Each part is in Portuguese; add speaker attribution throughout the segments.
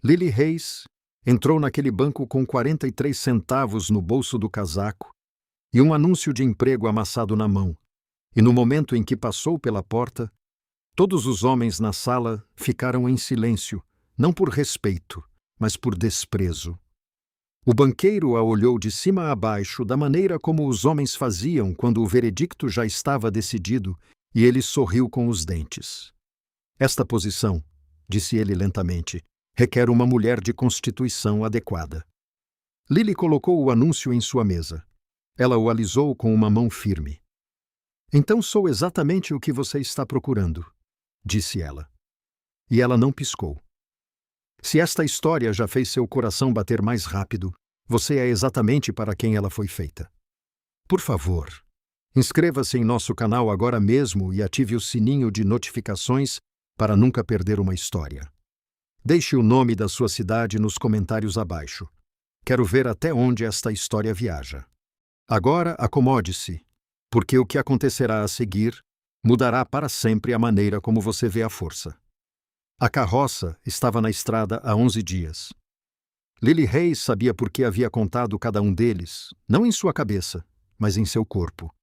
Speaker 1: Lily Hayes entrou naquele banco com 43 centavos no bolso do casaco e um anúncio de emprego amassado na mão, e no momento em que passou pela porta, todos os homens na sala ficaram em silêncio, não por respeito, mas por desprezo. O banqueiro a olhou de cima a baixo da maneira como os homens faziam quando o veredicto já estava decidido, e ele sorriu com os dentes. Esta posição, disse ele lentamente, requer uma mulher de constituição adequada. Lily colocou o anúncio em sua mesa. Ela o alisou com uma mão firme. Então sou exatamente o que você está procurando, disse ela. E ela não piscou. Se esta história já fez seu coração bater mais rápido, você é exatamente para quem ela foi feita. Por favor, inscreva-se em nosso canal agora mesmo e ative o sininho de notificações para nunca perder uma história. Deixe o nome da sua cidade nos comentários abaixo. Quero ver até onde esta história viaja. Agora acomode-se, porque o que acontecerá a seguir mudará para sempre a maneira como você vê a força. A carroça estava na estrada há 11 dias. Lily Hayes sabia por que havia contado cada um deles, não em sua cabeça, mas em seu corpo.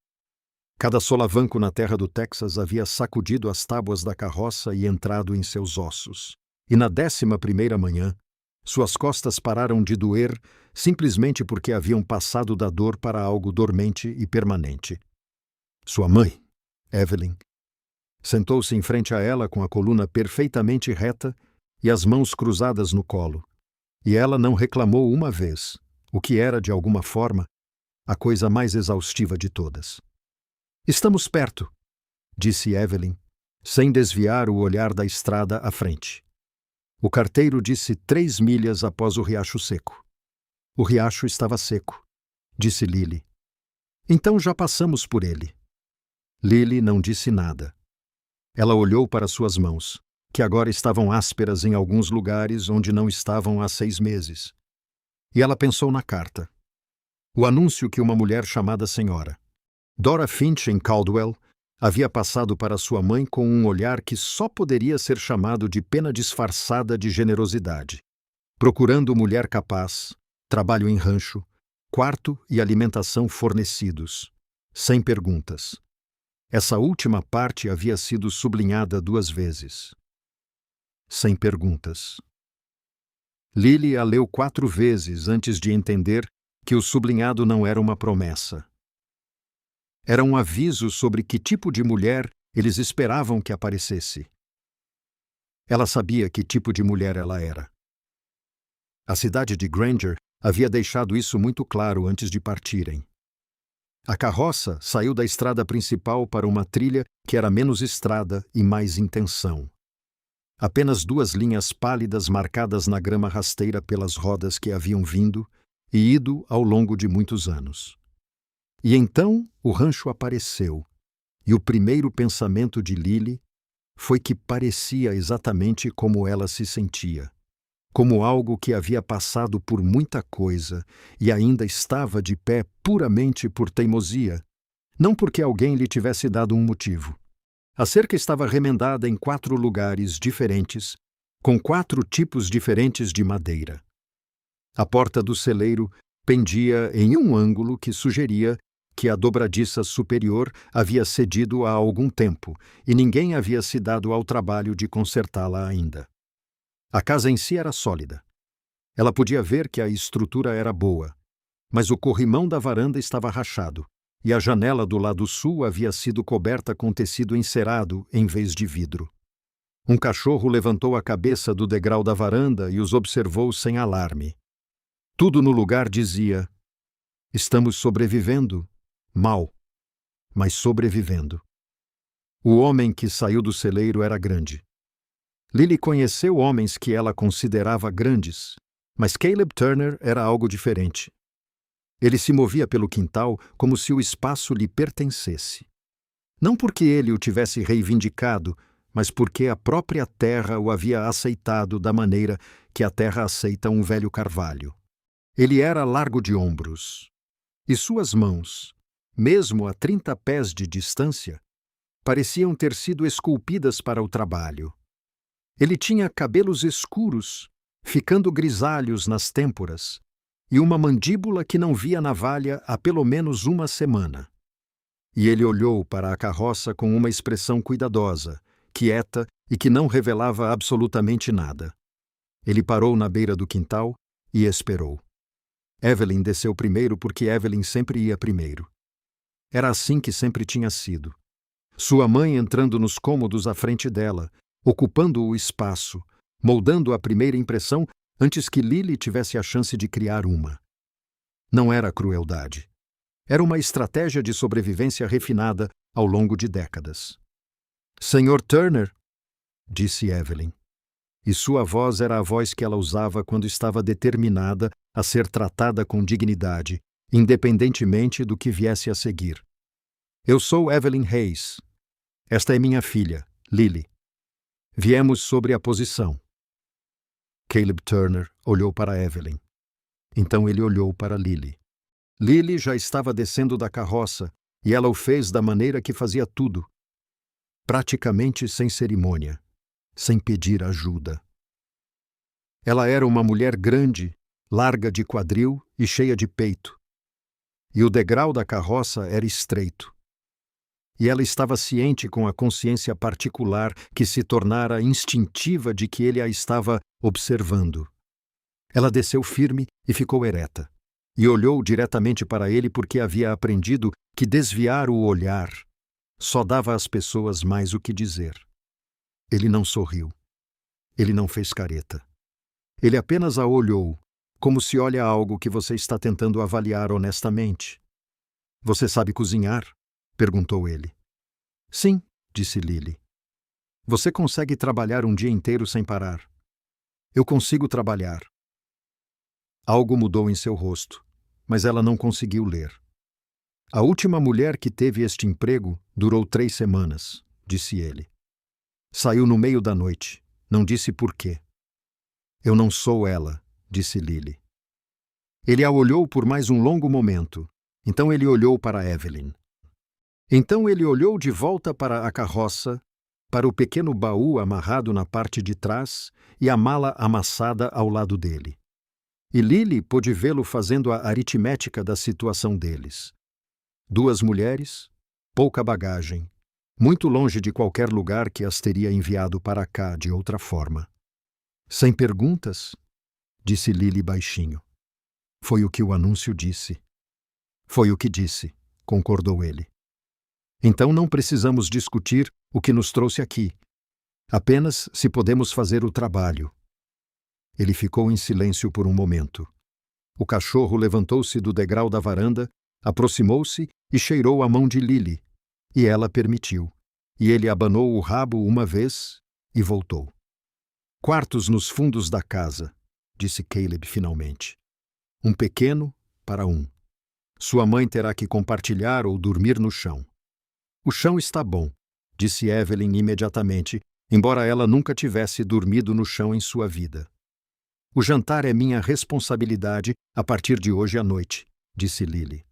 Speaker 1: Cada solavanco na terra do Texas havia sacudido as tábuas da carroça e entrado em seus ossos. E na 11ª manhã, suas costas pararam de doer simplesmente porque haviam passado da dor para algo dormente e permanente. Sua mãe, Evelyn, sentou-se em frente a ela com a coluna perfeitamente reta e as mãos cruzadas no colo. E ela não reclamou uma vez, o que era, de alguma forma, a coisa mais exaustiva de todas. Estamos perto, disse Evelyn, sem desviar o olhar da estrada à frente. O carteiro disse 3 milhas após o riacho seco. O riacho estava seco, disse Lily. Então já passamos por ele. Lily não disse nada. Ela olhou para suas mãos, que agora estavam ásperas em alguns lugares onde não estavam há 6 meses. E ela pensou na carta. O anúncio que uma mulher chamada Senhora Dora Finch em Caldwell havia passado para sua mãe com um olhar que só poderia ser chamado de pena disfarçada de generosidade. Procurando mulher capaz, trabalho em rancho, quarto e alimentação fornecidos, sem perguntas. Essa última parte havia sido sublinhada 2 vezes. Sem perguntas. Lily a leu 4 vezes antes de entender que o sublinhado não era uma promessa. Era um aviso sobre que tipo de mulher eles esperavam que aparecesse. Ela sabia que tipo de mulher ela era. A cidade de Granger havia deixado isso muito claro antes de partirem. A carroça saiu da estrada principal para uma trilha que era menos estrada e mais intenção. Apenas 2 linhas pálidas marcadas na grama rasteira pelas rodas que haviam vindo e ido ao longo de muitos anos. E então o rancho apareceu, e o primeiro pensamento de Lily foi que parecia exatamente como ela se sentia, como algo que havia passado por muita coisa e ainda estava de pé puramente por teimosia, não porque alguém lhe tivesse dado um motivo. A cerca estava remendada em 4 lugares diferentes, com 4 tipos diferentes de madeira. A porta do celeiro pendia em um ângulo que sugeria que a dobradiça superior havia cedido há algum tempo e ninguém havia se dado ao trabalho de consertá-la ainda. A casa em si era sólida. Ela podia ver que a estrutura era boa, mas o corrimão da varanda estava rachado e a janela do lado sul havia sido coberta com tecido encerado em vez de vidro. Um cachorro levantou a cabeça do degrau da varanda e os observou sem alarme. Tudo no lugar dizia: estamos sobrevivendo. Mal, mas sobrevivendo. O homem que saiu do celeiro era grande. Lily conheceu homens que ela considerava grandes, mas Caleb Turner era algo diferente. Ele se movia pelo quintal como se o espaço lhe pertencesse. Não porque ele o tivesse reivindicado, mas porque a própria terra o havia aceitado da maneira que a terra aceita um velho carvalho. Ele era largo de ombros, e suas mãos, mesmo a 30 pés de distância, pareciam ter sido esculpidas para o trabalho. Ele tinha cabelos escuros ficando grisalhos nas têmporas, e uma mandíbula que não via navalha há pelo menos uma semana. E ele olhou para a carroça com uma expressão cuidadosa, quieta e que não revelava absolutamente nada. Ele parou na beira do quintal e esperou. Evelyn desceu primeiro porque Evelyn sempre ia primeiro. Era assim que sempre tinha sido. Sua mãe entrando nos cômodos à frente dela, ocupando o espaço, moldando a primeira impressão antes que Lily tivesse a chance de criar uma. Não era crueldade. Era uma estratégia de sobrevivência refinada ao longo de décadas. Sr. Turner, disse Evelyn. E sua voz era a voz que ela usava quando estava determinada a ser tratada com dignidade, independentemente do que viesse a seguir. Eu sou Evelyn Hayes. Esta é minha filha, Lily. Viemos sobre a posição. Caleb Turner olhou para Evelyn. Então ele olhou para Lily. Lily já estava descendo da carroça e ela o fez da maneira que fazia tudo. Praticamente sem cerimônia, sem pedir ajuda. Ela era uma mulher grande, larga de quadril e cheia de peito. E o degrau da carroça era estreito. E ela estava ciente com a consciência particular que se tornara instintiva de que ele a estava observando. Ela desceu firme e ficou ereta, e olhou diretamente para ele porque havia aprendido que desviar o olhar só dava às pessoas mais o que dizer. Ele não sorriu. Ele não fez careta. Ele apenas a olhou, como se olha algo que você está tentando avaliar honestamente. Você sabe cozinhar? Perguntou ele. Sim, disse Lily. Você consegue trabalhar um dia inteiro sem parar. Eu consigo trabalhar. Algo mudou em seu rosto, mas ela não conseguiu ler. A última mulher que teve este emprego durou 3 semanas, disse ele. Saiu no meio da noite. Não disse por quê. Eu não sou ela, disse Lily. Ele a olhou por mais um longo momento. Então ele olhou para Evelyn. Então ele olhou de volta para a carroça, para o pequeno baú amarrado na parte de trás e a mala amassada ao lado dele. E Lily pôde vê-lo fazendo a aritmética da situação deles. 2 mulheres, pouca bagagem, muito longe de qualquer lugar que as teria enviado para cá de outra forma. Sem perguntas, disse Lily baixinho. Foi o que o anúncio disse. Foi o que disse, concordou ele. Então não precisamos discutir o que nos trouxe aqui. Apenas se podemos fazer o trabalho. Ele ficou em silêncio por um momento. O cachorro levantou-se do degrau da varanda, aproximou-se e cheirou a mão de Lily, e ela permitiu. E ele abanou o rabo uma vez e voltou. Quartos nos fundos da casa, disse Caleb finalmente. Um pequeno para um. Sua mãe terá que compartilhar ou dormir no chão. O chão está bom, disse Evelyn imediatamente, embora ela nunca tivesse dormido no chão em sua vida. O jantar é minha responsabilidade a partir de hoje à noite, disse Lily.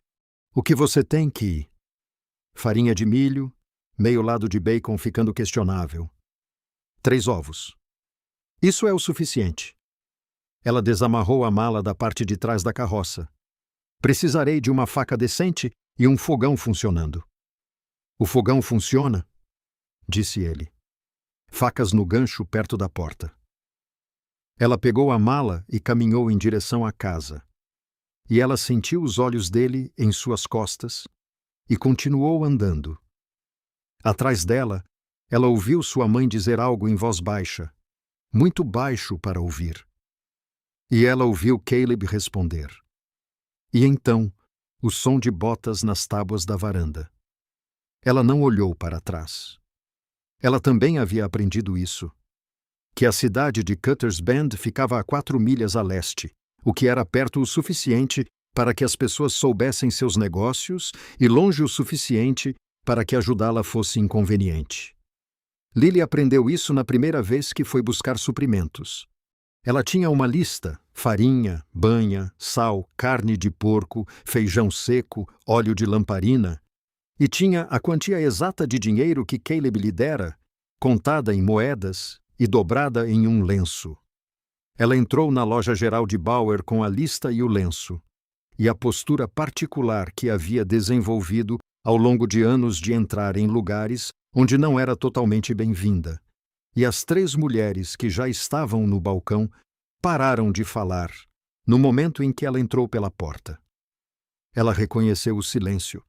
Speaker 1: O que você tem que... Farinha de milho, meio lado de bacon ficando questionável. 3 ovos. Isso é o suficiente. Ela desamarrou a mala da parte de trás da carroça. Precisarei de uma faca decente e um fogão funcionando. O fogão funciona? Disse ele. Facas no gancho perto da porta. Ela pegou a mala e caminhou em direção à casa. E ela sentiu os olhos dele em suas costas e continuou andando. Atrás dela, ela ouviu sua mãe dizer algo em voz baixa, muito baixo para ouvir. E ela ouviu Caleb responder. E então, o som de botas nas tábuas da varanda. Ela não olhou para trás. Ela também havia aprendido isso. Que a cidade de Cutter's Bend ficava a 4 milhas a leste, o que era perto o suficiente para que as pessoas soubessem seus negócios e longe o suficiente para que ajudá-la fosse inconveniente. Lily aprendeu isso na primeira vez que foi buscar suprimentos. Ela tinha uma lista: farinha, banha, sal, carne de porco, feijão seco, óleo de lamparina, e tinha a quantia exata de dinheiro que Caleb lhe dera, contada em moedas e dobrada em um lenço. Ela entrou na loja geral de Bauer com a lista e o lenço, e a postura particular que havia desenvolvido ao longo de anos de entrar em lugares onde não era totalmente bem-vinda. E as 3 mulheres que já estavam no balcão pararam de falar no momento em que ela entrou pela porta. Ela reconheceu o silêncio.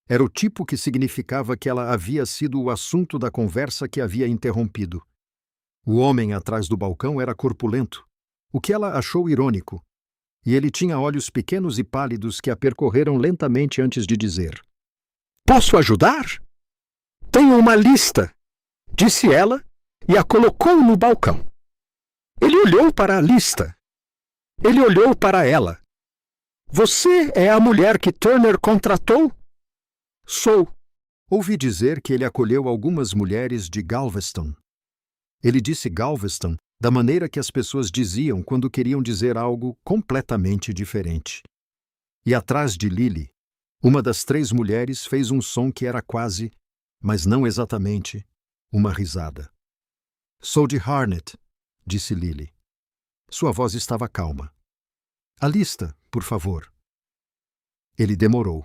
Speaker 1: Era o tipo que significava que ela havia sido o assunto da conversa que havia interrompido. O homem atrás do balcão era corpulento, o que ela achou irônico, e ele tinha olhos pequenos e pálidos que a percorreram lentamente antes de dizer: "Posso ajudar? Tenho uma lista", disse ela e a colocou no balcão. Ele olhou para a lista. Ele olhou para ela. "Você é a mulher que Turner contratou?" "Sou." Ouvi dizer que ele acolheu algumas mulheres de Galveston. Ele disse Galveston da maneira que as pessoas diziam quando queriam dizer algo completamente diferente. E atrás de Lily, uma das 3 mulheres fez um som que era quase, mas não exatamente, uma risada. "Sou de Harnett", disse Lily. Sua voz estava calma. "A lista, por favor." Ele demorou.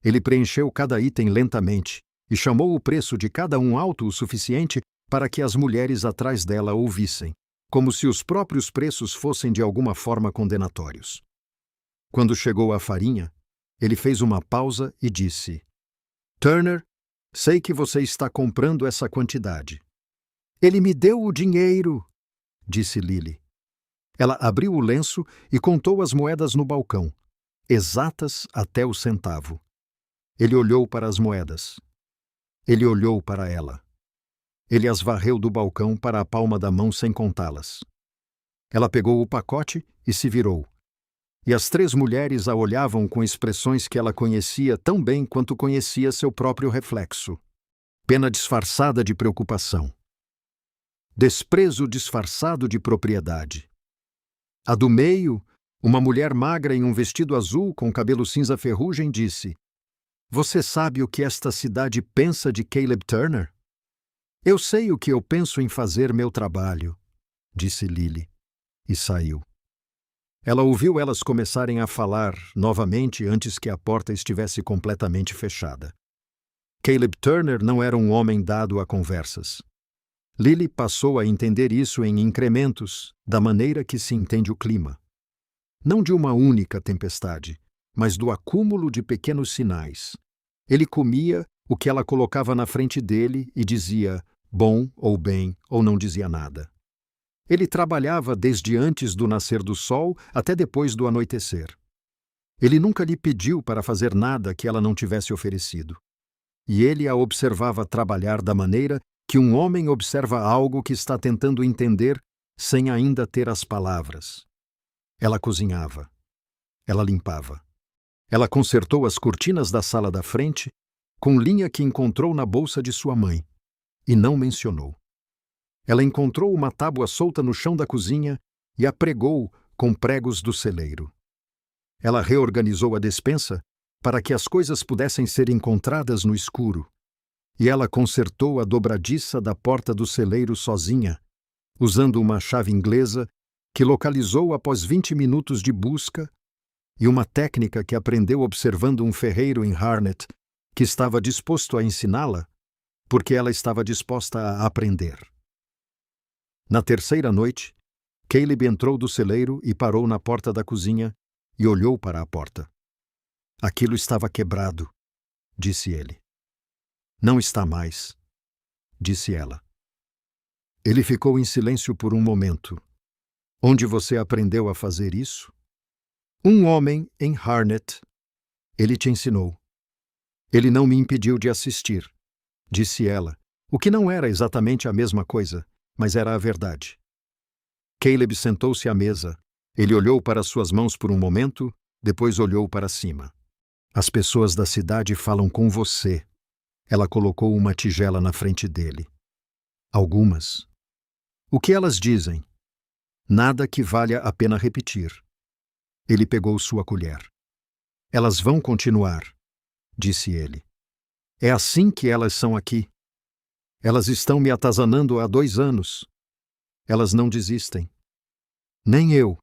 Speaker 1: Ele preencheu cada item lentamente e chamou o preço de cada um alto o suficiente para que as mulheres atrás dela ouvissem, como se os próprios preços fossem de alguma forma condenatórios. Quando chegou à farinha, ele fez uma pausa e disse: "Turner, sei que você está comprando essa quantidade." "Ele me deu o dinheiro", disse Lily. Ela abriu o lenço e contou as moedas no balcão, exatas até o centavo. Ele olhou para as moedas. Ele olhou para ela. Ele as varreu do balcão para a palma da mão sem contá-las. Ela pegou o pacote e se virou. E as 3 mulheres a olhavam com expressões que ela conhecia tão bem quanto conhecia seu próprio reflexo. Pena disfarçada de preocupação. Desprezo disfarçado de propriedade. A do meio, uma mulher magra em um vestido azul com cabelo cinza ferrugem, disse: "Você sabe o que esta cidade pensa de Caleb Turner?" "Eu sei o que eu penso em fazer meu trabalho", disse Lily, e saiu. Ela ouviu elas começarem a falar novamente antes que a porta estivesse completamente fechada. Caleb Turner não era um homem dado a conversas. Lily passou a entender isso em incrementos, da maneira que se entende o clima. Não de uma única tempestade, mas do acúmulo de pequenos sinais. Ele comia o que ela colocava na frente dele e dizia bom ou bem, ou não dizia nada. Ele trabalhava desde antes do nascer do sol até depois do anoitecer. Ele nunca lhe pediu para fazer nada que ela não tivesse oferecido. E ele a observava trabalhar da maneira que um homem observa algo que está tentando entender sem ainda ter as palavras. Ela cozinhava. Ela limpava. Ela consertou as cortinas da sala da frente com linha que encontrou na bolsa de sua mãe, e não mencionou. Ela encontrou uma tábua solta no chão da cozinha e a pregou com pregos do celeiro. Ela reorganizou a despensa para que as coisas pudessem ser encontradas no escuro, e ela consertou a dobradiça da porta do celeiro sozinha, usando uma chave inglesa que localizou após 20 minutos de busca e uma técnica que aprendeu observando um ferreiro em Harnett que estava disposto a ensiná-la, porque ela estava disposta a aprender. Na terceira noite, Caleb entrou do celeiro e parou na porta da cozinha e olhou para a porta. Aquilo estava quebrado, disse ele. Não está mais, disse ela. Ele ficou em silêncio por um momento. Onde você aprendeu a fazer isso? Um homem em Harnett. Ele te ensinou. Ele não me impediu de assistir, disse ela, o que não era exatamente a mesma coisa, mas era a verdade. Caleb sentou-se à mesa. Ele olhou para suas mãos por um momento, depois olhou para cima. As pessoas da cidade falam com você. Ela colocou uma tigela na frente dele. Algumas. O que elas dizem? Nada que valha a pena repetir. Ele pegou sua colher. Elas vão continuar, disse ele. É assim que elas são aqui. Elas estão me atazanando há 2 anos. Elas não desistem. Nem eu,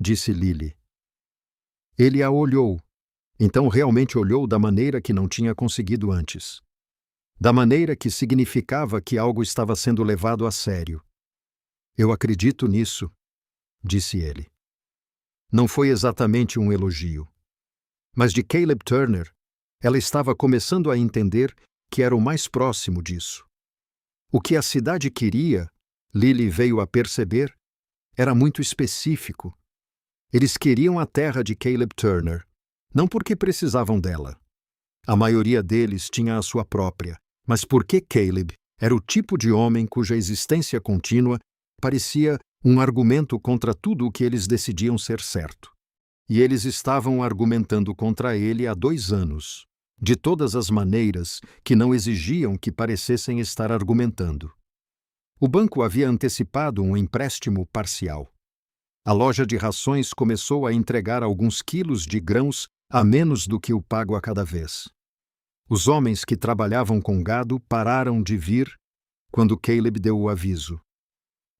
Speaker 1: disse Lily. Ele a olhou. Então realmente olhou da maneira que não tinha conseguido antes. Da maneira que significava que algo estava sendo levado a sério. Eu acredito nisso, disse ele. Não foi exatamente um elogio. Mas de Caleb Turner, ela estava começando a entender que era o mais próximo disso. O que a cidade queria, Lily veio a perceber, era muito específico. Eles queriam a terra de Caleb Turner, não porque precisavam dela. A maioria deles tinha a sua própria, mas porque Caleb era o tipo de homem cuja existência contínua parecia um argumento contra tudo o que eles decidiam ser certo. E eles estavam argumentando contra ele há 2 anos, de todas as maneiras que não exigiam que parecessem estar argumentando. O banco havia antecipado um empréstimo parcial. A loja de rações começou a entregar alguns quilos de grãos a menos do que o pago a cada vez. Os homens que trabalhavam com gado pararam de vir quando Caleb deu o aviso.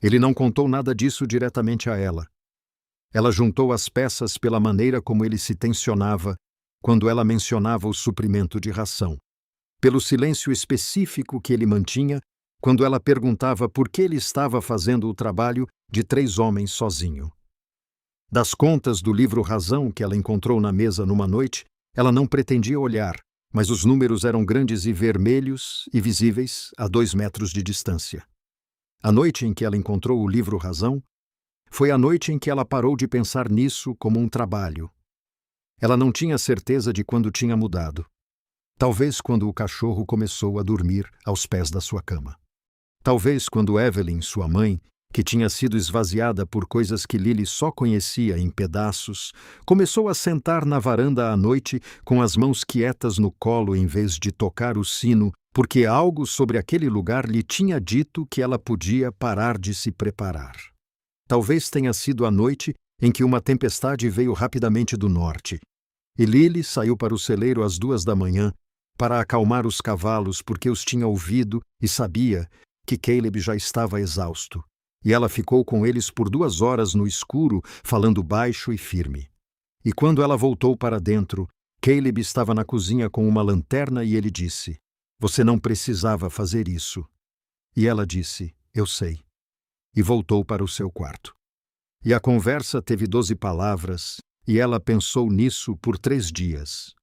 Speaker 1: Ele não contou nada disso diretamente a ela. Ela juntou as peças pela maneira como ele se tensionava quando ela mencionava o suprimento de ração, pelo silêncio específico que ele mantinha quando ela perguntava por que ele estava fazendo o trabalho de 3 homens sozinho. Das contas do livro Razão que ela encontrou na mesa numa noite, ela não pretendia olhar, mas os números eram grandes e vermelhos e visíveis a 2 metros de distância. A noite em que ela encontrou o livro Razão foi a noite em que ela parou de pensar nisso como um trabalho. Ela não tinha certeza de quando tinha mudado. Talvez quando o cachorro começou a dormir aos pés da sua cama. Talvez quando Evelyn, sua mãe, que tinha sido esvaziada por coisas que Lily só conhecia em pedaços, começou a sentar na varanda à noite com as mãos quietas no colo em vez de tocar o sino, porque algo sobre aquele lugar lhe tinha dito que ela podia parar de se preparar. Talvez tenha sido a noite em que uma tempestade veio rapidamente do norte, e Lily saiu para o celeiro às 2 da manhã para acalmar os cavalos porque os tinha ouvido e sabia que Caleb já estava exausto, e ela ficou com eles por 2 horas no escuro, falando baixo e firme. E quando ela voltou para dentro, Caleb estava na cozinha com uma lanterna e ele disse: "Você não precisava fazer isso." E ela disse: "Eu sei." E voltou para o seu quarto. E a conversa teve 12 palavras, e ela pensou nisso por 3 dias.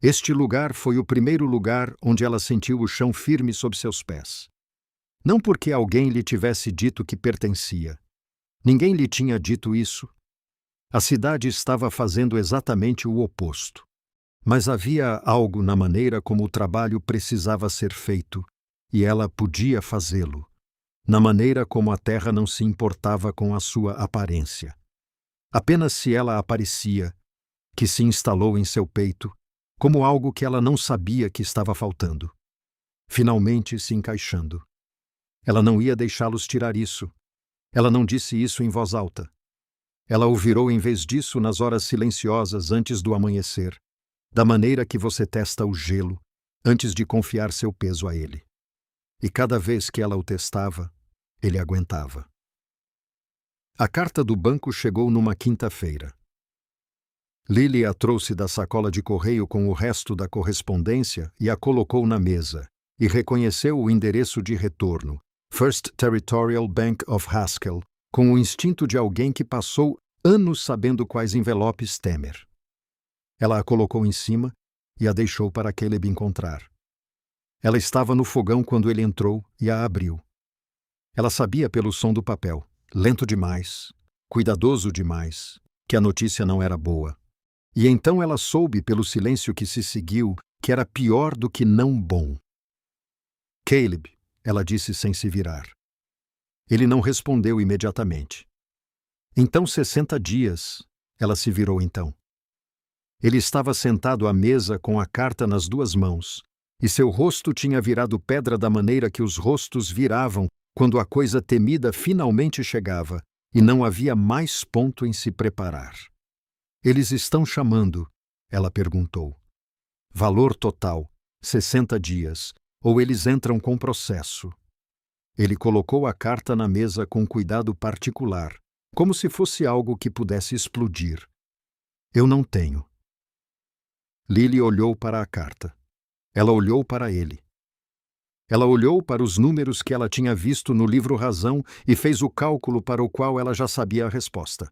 Speaker 1: Este lugar foi o primeiro lugar onde ela sentiu o chão firme sob seus pés. Não porque alguém lhe tivesse dito que pertencia. Ninguém lhe tinha dito isso. A cidade estava fazendo exatamente o oposto. Mas havia algo na maneira como o trabalho precisava ser feito, e ela podia fazê-lo, na maneira como a terra não se importava com a sua aparência. Apenas se ela aparecia, que se instalou em seu peito, como algo que ela não sabia que estava faltando, finalmente se encaixando. Ela não ia deixá-los tirar isso. Ela não disse isso em voz alta. Ela o virou em vez disso nas horas silenciosas antes do amanhecer, da maneira que você testa o gelo antes de confiar seu peso a ele. E cada vez que ela o testava, ele aguentava. A carta do banco chegou numa quinta-feira. Lily a trouxe da sacola de correio com o resto da correspondência e a colocou na mesa, e reconheceu o endereço de retorno, First Territorial Bank of Haskell, com o instinto de alguém que passou anos sabendo quais envelopes temer. Ela a colocou em cima e a deixou para Caleb encontrar. Ela estava no fogão quando ele entrou e a abriu. Ela sabia pelo som do papel, lento demais, cuidadoso demais, que a notícia não era boa. E então ela soube pelo silêncio que se seguiu que era pior do que não bom. Caleb, ela disse sem se virar. Ele não respondeu imediatamente. Então 60 dias, ela se virou então. Ele estava sentado à mesa com a carta nas 2 mãos, e seu rosto tinha virado pedra da maneira que os rostos viravam quando a coisa temida finalmente chegava, e não havia mais ponto em se preparar. Eles estão chamando, ela perguntou. Valor total, 60 dias, ou eles entram com processo. Ele colocou a carta na mesa com cuidado particular, como se fosse algo que pudesse explodir. Eu não tenho. Lily olhou para a carta. Ela olhou para ele. Ela olhou para os números que ela tinha visto no livro Razão e fez o cálculo para o qual ela já sabia a resposta.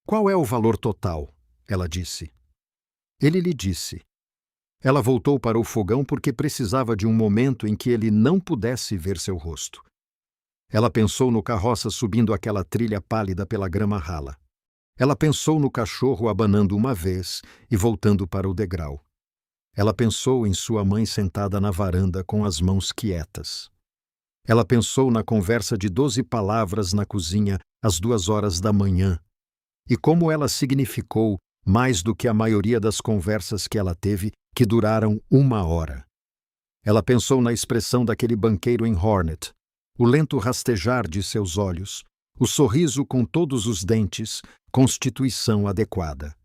Speaker 1: Qual é o valor total? Ela disse. Ele lhe disse. Ela voltou para o fogão porque precisava de um momento em que ele não pudesse ver seu rosto. Ela pensou no carroça subindo aquela trilha pálida pela grama rala. Ela pensou no cachorro abanando uma vez e voltando para o degrau. Ela pensou em sua mãe sentada na varanda com as mãos quietas. Ela pensou na conversa de 12 palavras na cozinha às 2 horas da manhã e como ela significou mais do que a maioria das conversas que ela teve, que duraram 1 hora. Ela pensou na expressão daquele banqueiro em Hornet, o lento rastejar de seus olhos, o sorriso com todos os dentes, constituição adequada.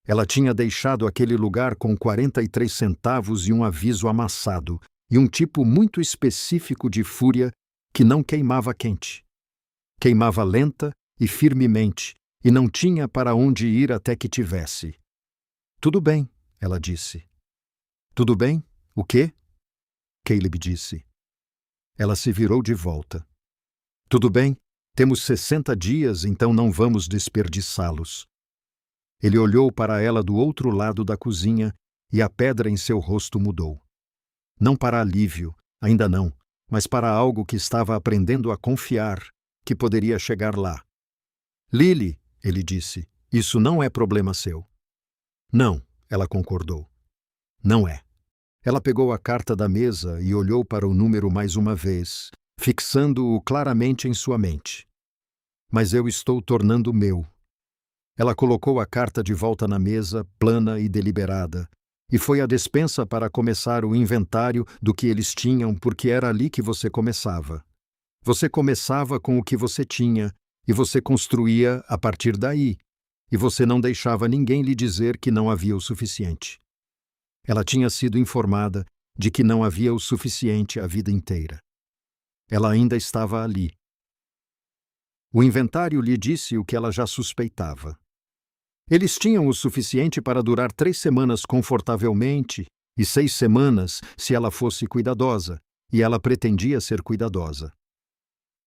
Speaker 1: Ela tinha deixado aquele lugar com 43 centavos e um aviso amassado, e um tipo muito específico de fúria que não queimava quente. Queimava lenta e firmemente, e não tinha para onde ir até que tivesse. Tudo bem, ela disse. Tudo bem? O quê? Caleb disse. Ela se virou de volta. Tudo bem, temos 60 dias, então não vamos desperdiçá-los. Ele olhou para ela do outro lado da cozinha e a pedra em seu rosto mudou. Não para alívio, ainda não, mas para algo que estava aprendendo a confiar, que poderia chegar lá. Lily, ele disse, isso não é problema seu. Não, ela concordou. Não é. Ela pegou a carta da mesa e olhou para o número mais uma vez, fixando-o claramente em sua mente. Mas eu estou tornando meu. Ela colocou a carta de volta na mesa, plana e deliberada, e foi à despensa para começar o inventário do que eles tinham, porque era ali que você começava. Você começava com o que você tinha, e você construía a partir daí, e você não deixava ninguém lhe dizer que não havia o suficiente. Ela tinha sido informada de que não havia o suficiente a vida inteira. Ela ainda estava ali. O inventário lhe disse o que ela já suspeitava. Eles tinham o suficiente para durar 3 semanas confortavelmente e 6 semanas se ela fosse cuidadosa, e ela pretendia ser cuidadosa.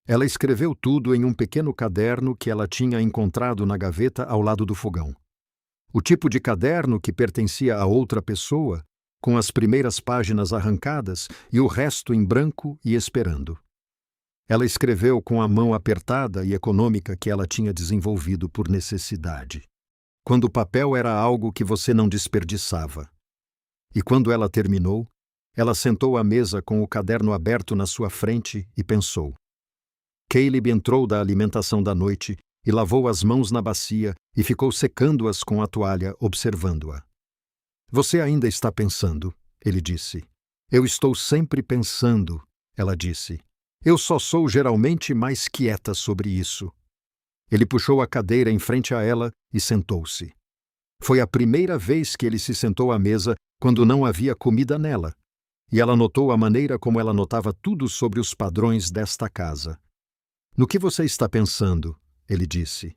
Speaker 1: Ela escreveu tudo em um pequeno caderno que ela tinha encontrado na gaveta ao lado do fogão. O tipo de caderno que pertencia a outra pessoa, com as primeiras páginas arrancadas e o resto em branco e esperando. Ela escreveu com a mão apertada e econômica que ela tinha desenvolvido por necessidade. Quando o papel era algo que você não desperdiçava. E quando ela terminou, ela sentou à mesa com o caderno aberto na sua frente e pensou. Caleb entrou da alimentação da noite e lavou as mãos na bacia e ficou secando-as com a toalha, observando-a. Você ainda está pensando, ele disse. Eu estou sempre pensando, ela disse. Eu só sou geralmente mais quieta sobre isso. Ele puxou a cadeira em frente a ela e sentou-se. Foi a primeira vez que ele se sentou à mesa quando não havia comida nela, e ela notou a maneira como ela notava tudo sobre os padrões desta casa. No que você está pensando? Ele disse.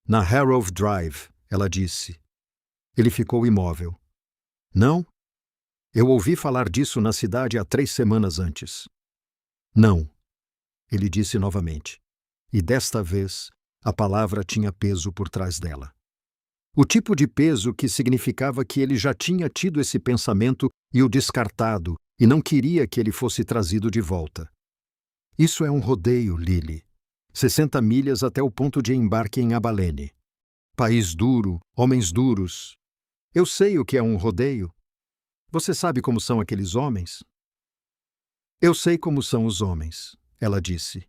Speaker 1: Na Harrow Drive, ela disse. Ele ficou imóvel. Não? Eu ouvi falar disso na cidade há 3 semanas antes. Não, ele disse novamente. E desta vez, a palavra tinha peso por trás dela. O tipo de peso que significava que ele já tinha tido esse pensamento e o descartado, e não queria que ele fosse trazido de volta. Isso é um rodeio, Lily. 60 milhas até o ponto de embarque em Abalene. País duro, homens duros. Eu sei o que é um rodeio. Você sabe como são aqueles homens? Eu sei como são os homens, ela disse.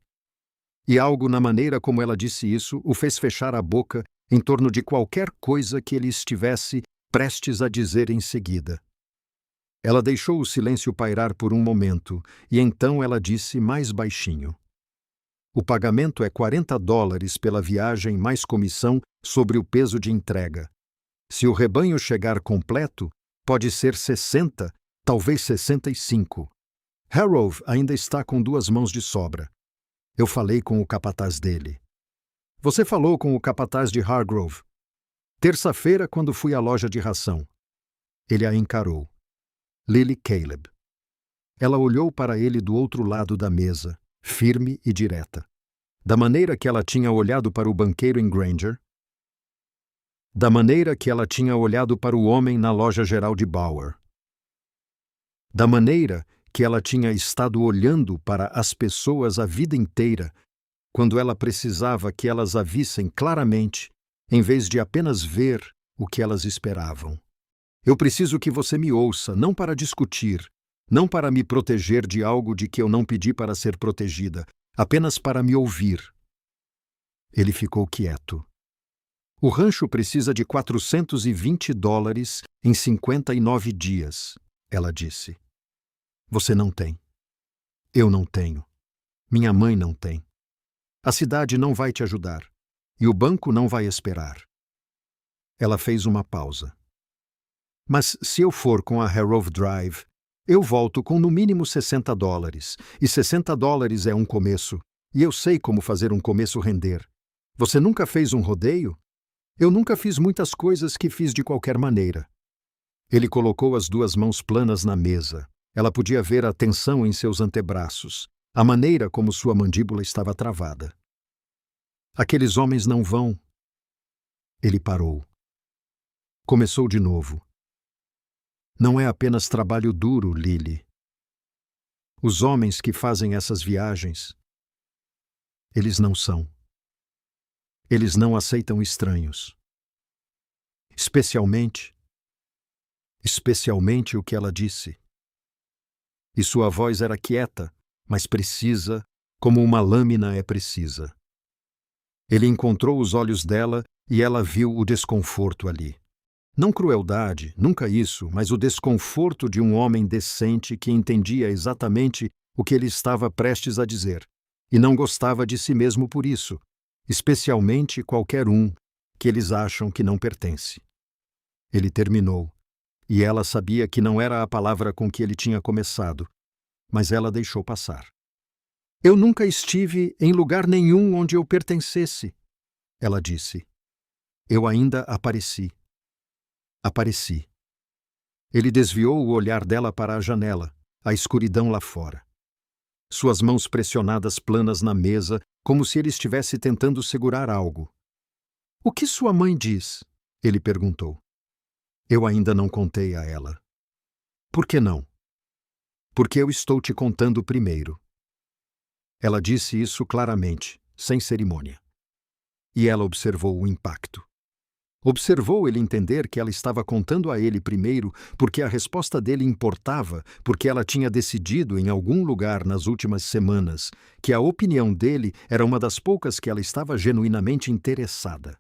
Speaker 1: E algo na maneira como ela disse isso o fez fechar a boca em torno de qualquer coisa que ele estivesse prestes a dizer em seguida. Ela deixou o silêncio pairar por um momento, e então ela disse mais baixinho. O pagamento é $40 pela viagem mais comissão sobre o peso de entrega. Se o rebanho chegar completo, pode ser 60, talvez 65. Harrow ainda está com 2 mãos de sobra. Eu falei com o capataz dele. Você falou com o capataz de Hargrove. Terça-feira, quando fui à loja de ração. Ele a encarou. Lily Caleb. Ela olhou para ele do outro lado da mesa, firme e direta. Da maneira que ela tinha olhado para o banqueiro em Granger. Da maneira que ela tinha olhado para o homem na loja geral de Bauer. Da maneira que ela tinha estado olhando para as pessoas a vida inteira, quando ela precisava que elas a vissem claramente, em vez de apenas ver o que elas esperavam. Eu preciso que você me ouça, não para discutir, não para me proteger de algo de que eu não pedi para ser protegida, apenas para me ouvir. Ele ficou quieto. O rancho precisa de $420 em 59 dias, ela disse. Você não tem. Eu não tenho. Minha mãe não tem. A cidade não vai te ajudar. E o banco não vai esperar. Ela fez uma pausa. Mas se eu for com a Harrove Drive, eu volto com no mínimo $60. E $60 é um começo. E eu sei como fazer um começo render. Você nunca fez um rodeio? Eu nunca fiz muitas coisas que fiz de qualquer maneira. Ele colocou as duas mãos planas na mesa. Ela podia ver a tensão em seus antebraços, a maneira como sua mandíbula estava travada. Aqueles homens não vão. Ele parou. Começou de novo. Não é apenas trabalho duro, Lily. Os homens que fazem essas viagens, eles não são. Eles não aceitam estranhos. Especialmente o que ela disse. E sua voz era quieta, mas precisa, como uma lâmina é precisa. Ele encontrou os olhos dela e ela viu o desconforto ali. Não crueldade, nunca isso, mas o desconforto de um homem decente que entendia exatamente o que ele estava prestes a dizer, e não gostava de si mesmo por isso, especialmente qualquer um que eles acham que não pertence. Ele terminou, e ela sabia que não era a palavra com que ele tinha começado, mas ela deixou passar. Eu nunca estive em lugar nenhum onde eu pertencesse, ela disse. Eu ainda apareci. Apareci. Ele desviou o olhar dela para a janela, a escuridão lá fora. Suas mãos pressionadas planas na mesa, como se ele estivesse tentando segurar algo. O que sua mãe diz? Ele perguntou. Eu ainda não contei a ela. Por que não? Porque eu estou te contando primeiro. Ela disse isso claramente, sem cerimônia. E ela observou o impacto. Observou ele entender que ela estava contando a ele primeiro porque a resposta dele importava, porque ela tinha decidido em algum lugar nas últimas semanas que a opinião dele era uma das poucas que ela estava genuinamente interessada.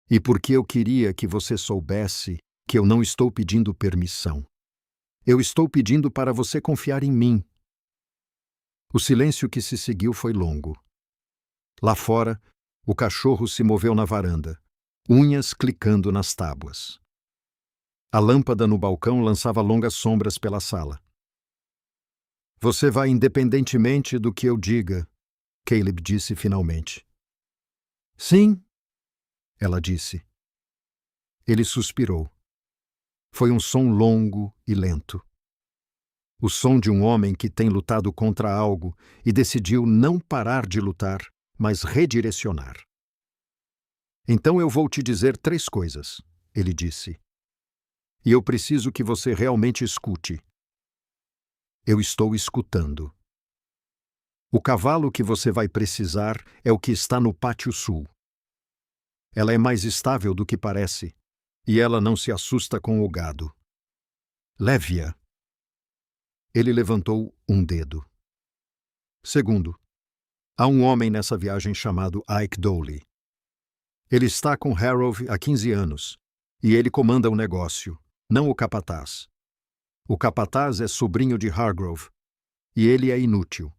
Speaker 1: E porque eu queria que você soubesse que eu não estou pedindo permissão. Eu estou pedindo para você confiar em mim. O silêncio que se seguiu foi longo. Lá fora, o cachorro se moveu na varanda, unhas clicando nas tábuas. A lâmpada no balcão lançava longas sombras pela sala. Você vai independentemente do que eu diga, Caleb disse finalmente. Sim, ela disse. Ele suspirou. Foi um som longo e lento. O som de um homem que tem lutado contra algo e decidiu não parar de lutar, mas redirecionar. Então eu vou te dizer 3 coisas, ele disse. E eu preciso que você realmente escute. Eu estou escutando. O cavalo que você vai precisar é o que está no pátio sul. Ela é mais estável do que parece, e ela não se assusta com o gado. Leve-a. Ele levantou um dedo. Segundo, há um homem nessa viagem chamado Ike Dowley. Ele está com Harrove há 15 anos, e ele comanda o negócio, não o capataz. O capataz é sobrinho de Hargrove, e ele é inútil.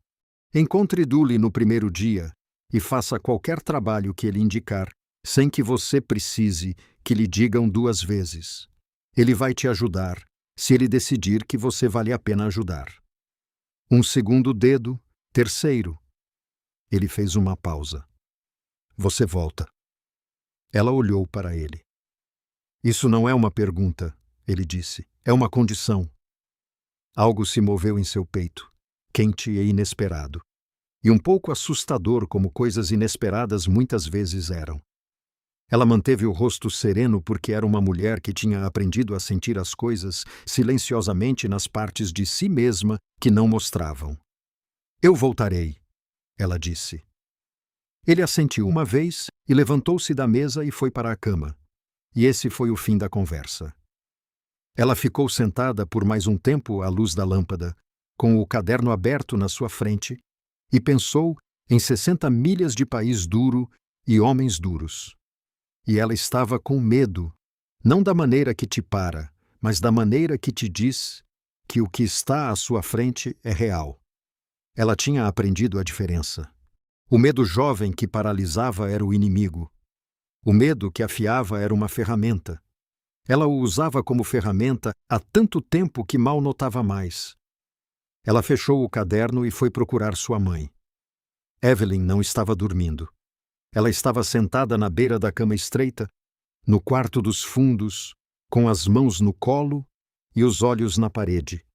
Speaker 1: Encontre Dooley no primeiro dia e faça qualquer trabalho que ele indicar, sem que você precise que lhe digam 2 vezes. Ele vai te ajudar, se ele decidir que você vale a pena ajudar. Um segundo dedo, terceiro. Ele fez uma pausa. você volta. Ela olhou para ele. Isso não é uma pergunta, ele disse. É uma condição. Algo se moveu em seu peito, quente e inesperado. E um pouco assustador, como coisas inesperadas muitas vezes eram. Ela manteve o rosto sereno porque era uma mulher que tinha aprendido a sentir as coisas silenciosamente nas partes de si mesma que não mostravam. Eu voltarei, ela disse. Ele assentiu uma vez e levantou-se da mesa e foi para a cama. E esse foi o fim da conversa. Ela ficou sentada por mais um tempo à luz da lâmpada, com o caderno aberto na sua frente, e pensou em 60 milhas de país duro e homens duros. E ela estava com medo, não da maneira que te para, mas da maneira que te diz que o que está à sua frente é real. Ela tinha aprendido a diferença. O medo jovem que paralisava era o inimigo. O medo que afiava era uma ferramenta. Ela o usava como ferramenta há tanto tempo que mal notava mais. Ela fechou o caderno e foi procurar sua mãe. Evelyn não estava dormindo. Ela estava sentada na beira da cama estreita, no quarto dos fundos, com as mãos no colo e os olhos na parede,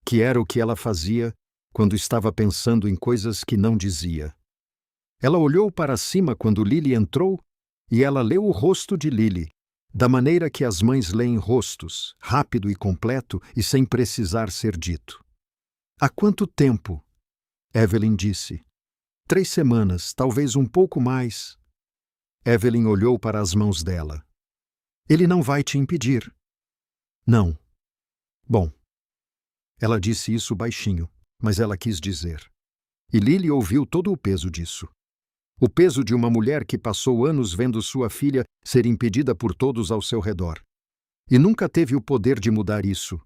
Speaker 1: que era o que ela fazia quando estava pensando em coisas que não dizia. Ela olhou para cima quando Lily entrou e ela leu o rosto de Lily, da maneira que as mães leem rostos, rápido e completo e sem precisar ser dito. Há quanto tempo? Evelyn disse. 3 semanas, talvez um pouco mais. Evelyn olhou para as mãos dela. Ele não vai te impedir. Não. Bom. Ela disse isso baixinho, mas ela quis dizer. E Lily ouviu todo o peso disso. O peso de uma mulher que passou anos vendo sua filha ser impedida por todos ao seu redor. E nunca teve o poder de mudar isso.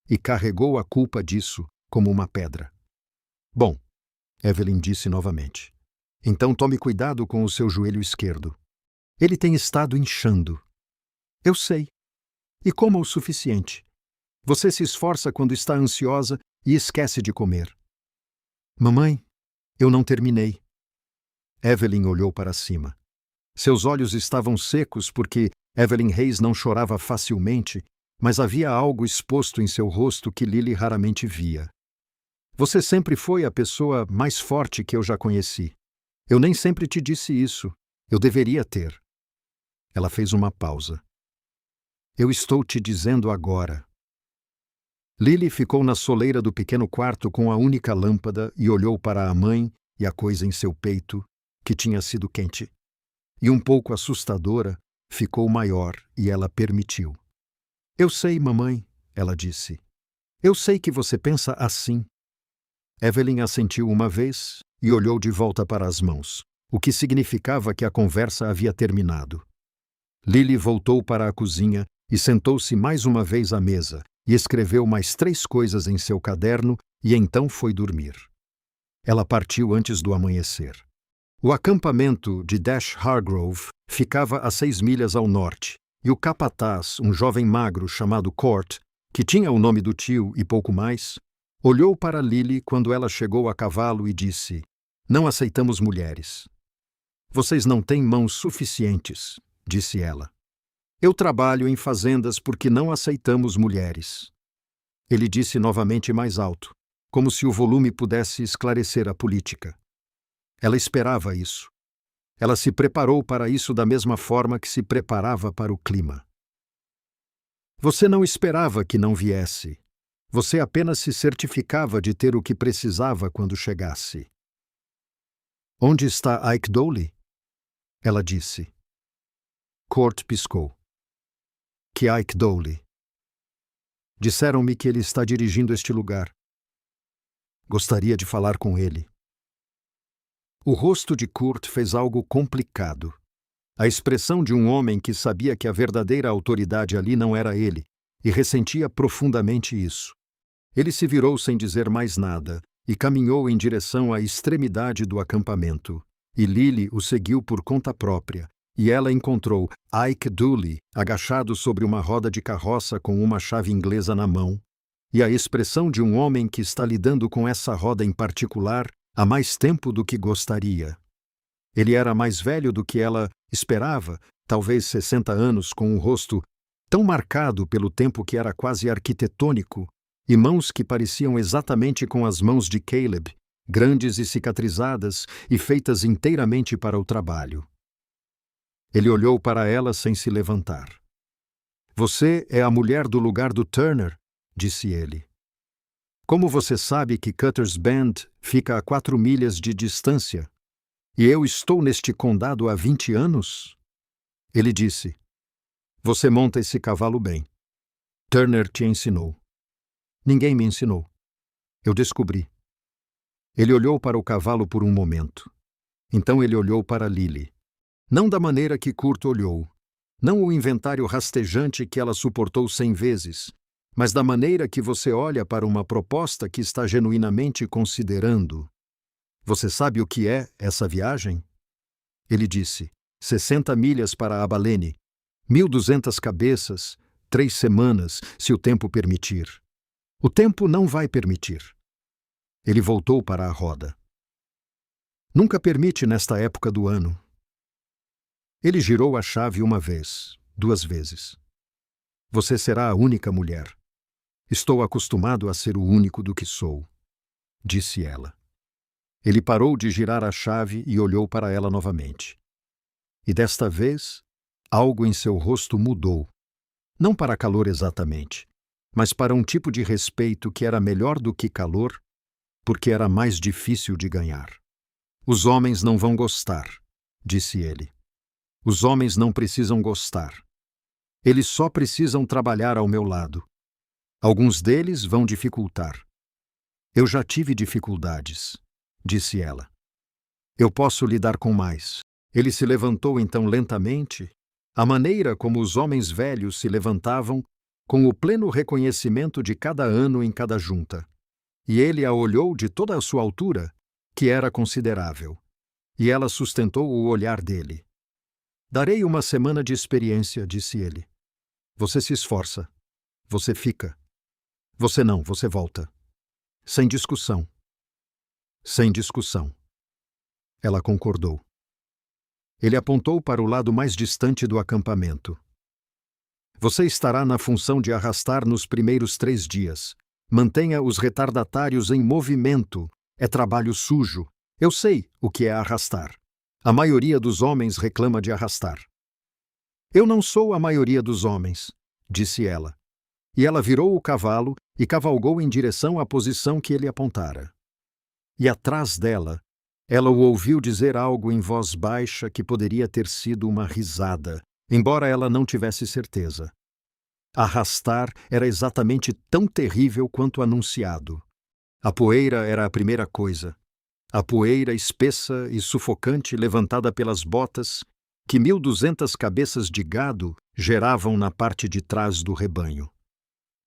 Speaker 1: E carregou a culpa disso como uma pedra. Bom, Evelyn disse novamente. Então tome cuidado com o seu joelho esquerdo. Ele tem estado inchando. Eu sei. E coma o suficiente. Você se esforça quando está ansiosa e esquece de comer. Mamãe, eu não terminei. Evelyn olhou para cima. Seus olhos estavam secos porque Evelyn Hayes não chorava facilmente, mas havia algo exposto em seu rosto que Lily raramente via. Você sempre foi a pessoa mais forte que eu já conheci. Eu nem sempre te disse isso. Eu deveria ter. Ela fez uma pausa. Eu estou te dizendo agora. Lily ficou na soleira do pequeno quarto com a única lâmpada e olhou para a mãe e a coisa em seu peito, que tinha sido quente. E um pouco assustadora, ficou maior e ela permitiu. Eu sei, mamãe, ela disse. Eu sei que você pensa assim. Evelyn assentiu uma vez e olhou de volta para as mãos, o que significava que a conversa havia terminado. Lily voltou para a cozinha e sentou-se mais uma vez à mesa e escreveu mais 3 coisas em seu caderno e então foi dormir. Ela partiu antes do amanhecer. O acampamento de Dash Hargrove ficava a 6 milhas ao norte, e o capataz, um jovem magro chamado Court, que tinha o nome do tio e pouco mais, olhou para Lily quando ela chegou a cavalo e disse: Não aceitamos mulheres. Vocês não têm mãos suficientes, disse ela. Eu trabalho em fazendas porque não aceitamos mulheres. Ele disse novamente mais alto, como se o volume pudesse esclarecer a política. Ela esperava isso. Ela se preparou para isso da mesma forma que se preparava para o clima. Você não esperava que não viesse. Você apenas se certificava de ter o que precisava quando chegasse. Onde está Ike Dowley? Ela disse. Court piscou. Que Ike Dowley? Disseram-me que ele está dirigindo este lugar. Gostaria de falar com ele. O rosto de Court fez algo complicado. A expressão de um homem que sabia que a verdadeira autoridade ali não era ele, e ressentia profundamente isso. Ele se virou sem dizer mais nada e caminhou em direção à extremidade do acampamento. E Lily o seguiu por conta própria, e ela encontrou Ike Dowley agachado sobre uma roda de carroça com uma chave inglesa na mão, e a expressão de um homem que está lidando com essa roda em particular há mais tempo do que gostaria. Ele era mais velho do que ela esperava, talvez 60 anos, com um rosto tão marcado pelo tempo que era quase arquitetônico, e mãos que pareciam exatamente com as mãos de Caleb, grandes e cicatrizadas e feitas inteiramente para o trabalho. Ele olhou para ela sem se levantar. Você é a mulher do lugar do Turner, disse ele. Como você sabe que Cutter's Bend fica a 4 milhas de distância, e eu estou neste condado há 20 anos? Ele disse, você monta esse cavalo bem. Turner te ensinou. Ninguém me ensinou. Eu descobri. Ele olhou para o cavalo por um momento. Então ele olhou para Lily. Não da maneira que Kurt olhou. Não o inventário rastejante que ela suportou 100 vezes, mas da maneira que você olha para uma proposta que está genuinamente considerando. Você sabe o que é essa viagem? Ele disse, 60 milhas para Abilene, 1.200 cabeças, 3 semanas, se o tempo permitir. O tempo não vai permitir. Ele voltou para a roda. Nunca permite nesta época do ano. Ele girou a chave uma vez, 2 vezes. Você será a única mulher. Estou acostumado a ser o único do que sou, disse ela. Ele parou de girar a chave e olhou para ela novamente. E desta vez, algo em seu rosto mudou. Não para calor exatamente, mas para um tipo de respeito que era melhor do que calor, porque era mais difícil de ganhar. Os homens não vão gostar, disse ele. Os homens não precisam gostar. Eles só precisam trabalhar ao meu lado. Alguns deles vão dificultar. Eu já tive dificuldades, disse ela. Eu posso lidar com mais. Ele se levantou então lentamente, a maneira como os homens velhos se levantavam, com o pleno reconhecimento de cada ano em cada junta. E ele a olhou de toda a sua altura, que era considerável. E ela sustentou o olhar dele. Darei uma semana de experiência, disse ele. Você se esforça. Você fica. Você não, você volta. Sem discussão. Sem discussão. Ela concordou. Ele apontou para o lado mais distante do acampamento. Você estará na função de arrastar nos primeiros 3 dias. Mantenha os retardatários em movimento. É trabalho sujo. Eu sei o que é arrastar. A maioria dos homens reclama de arrastar. Eu não sou a maioria dos homens, disse ela. E ela virou o cavalo e cavalgou em direção à posição que ele apontara. E atrás dela, ela o ouviu dizer algo em voz baixa que poderia ter sido uma risada, embora ela não tivesse certeza. Arrastar era exatamente tão terrível quanto anunciado. A poeira era a primeira coisa. A poeira espessa e sufocante levantada pelas botas que 1.200 cabeças de gado geravam na parte de trás do rebanho.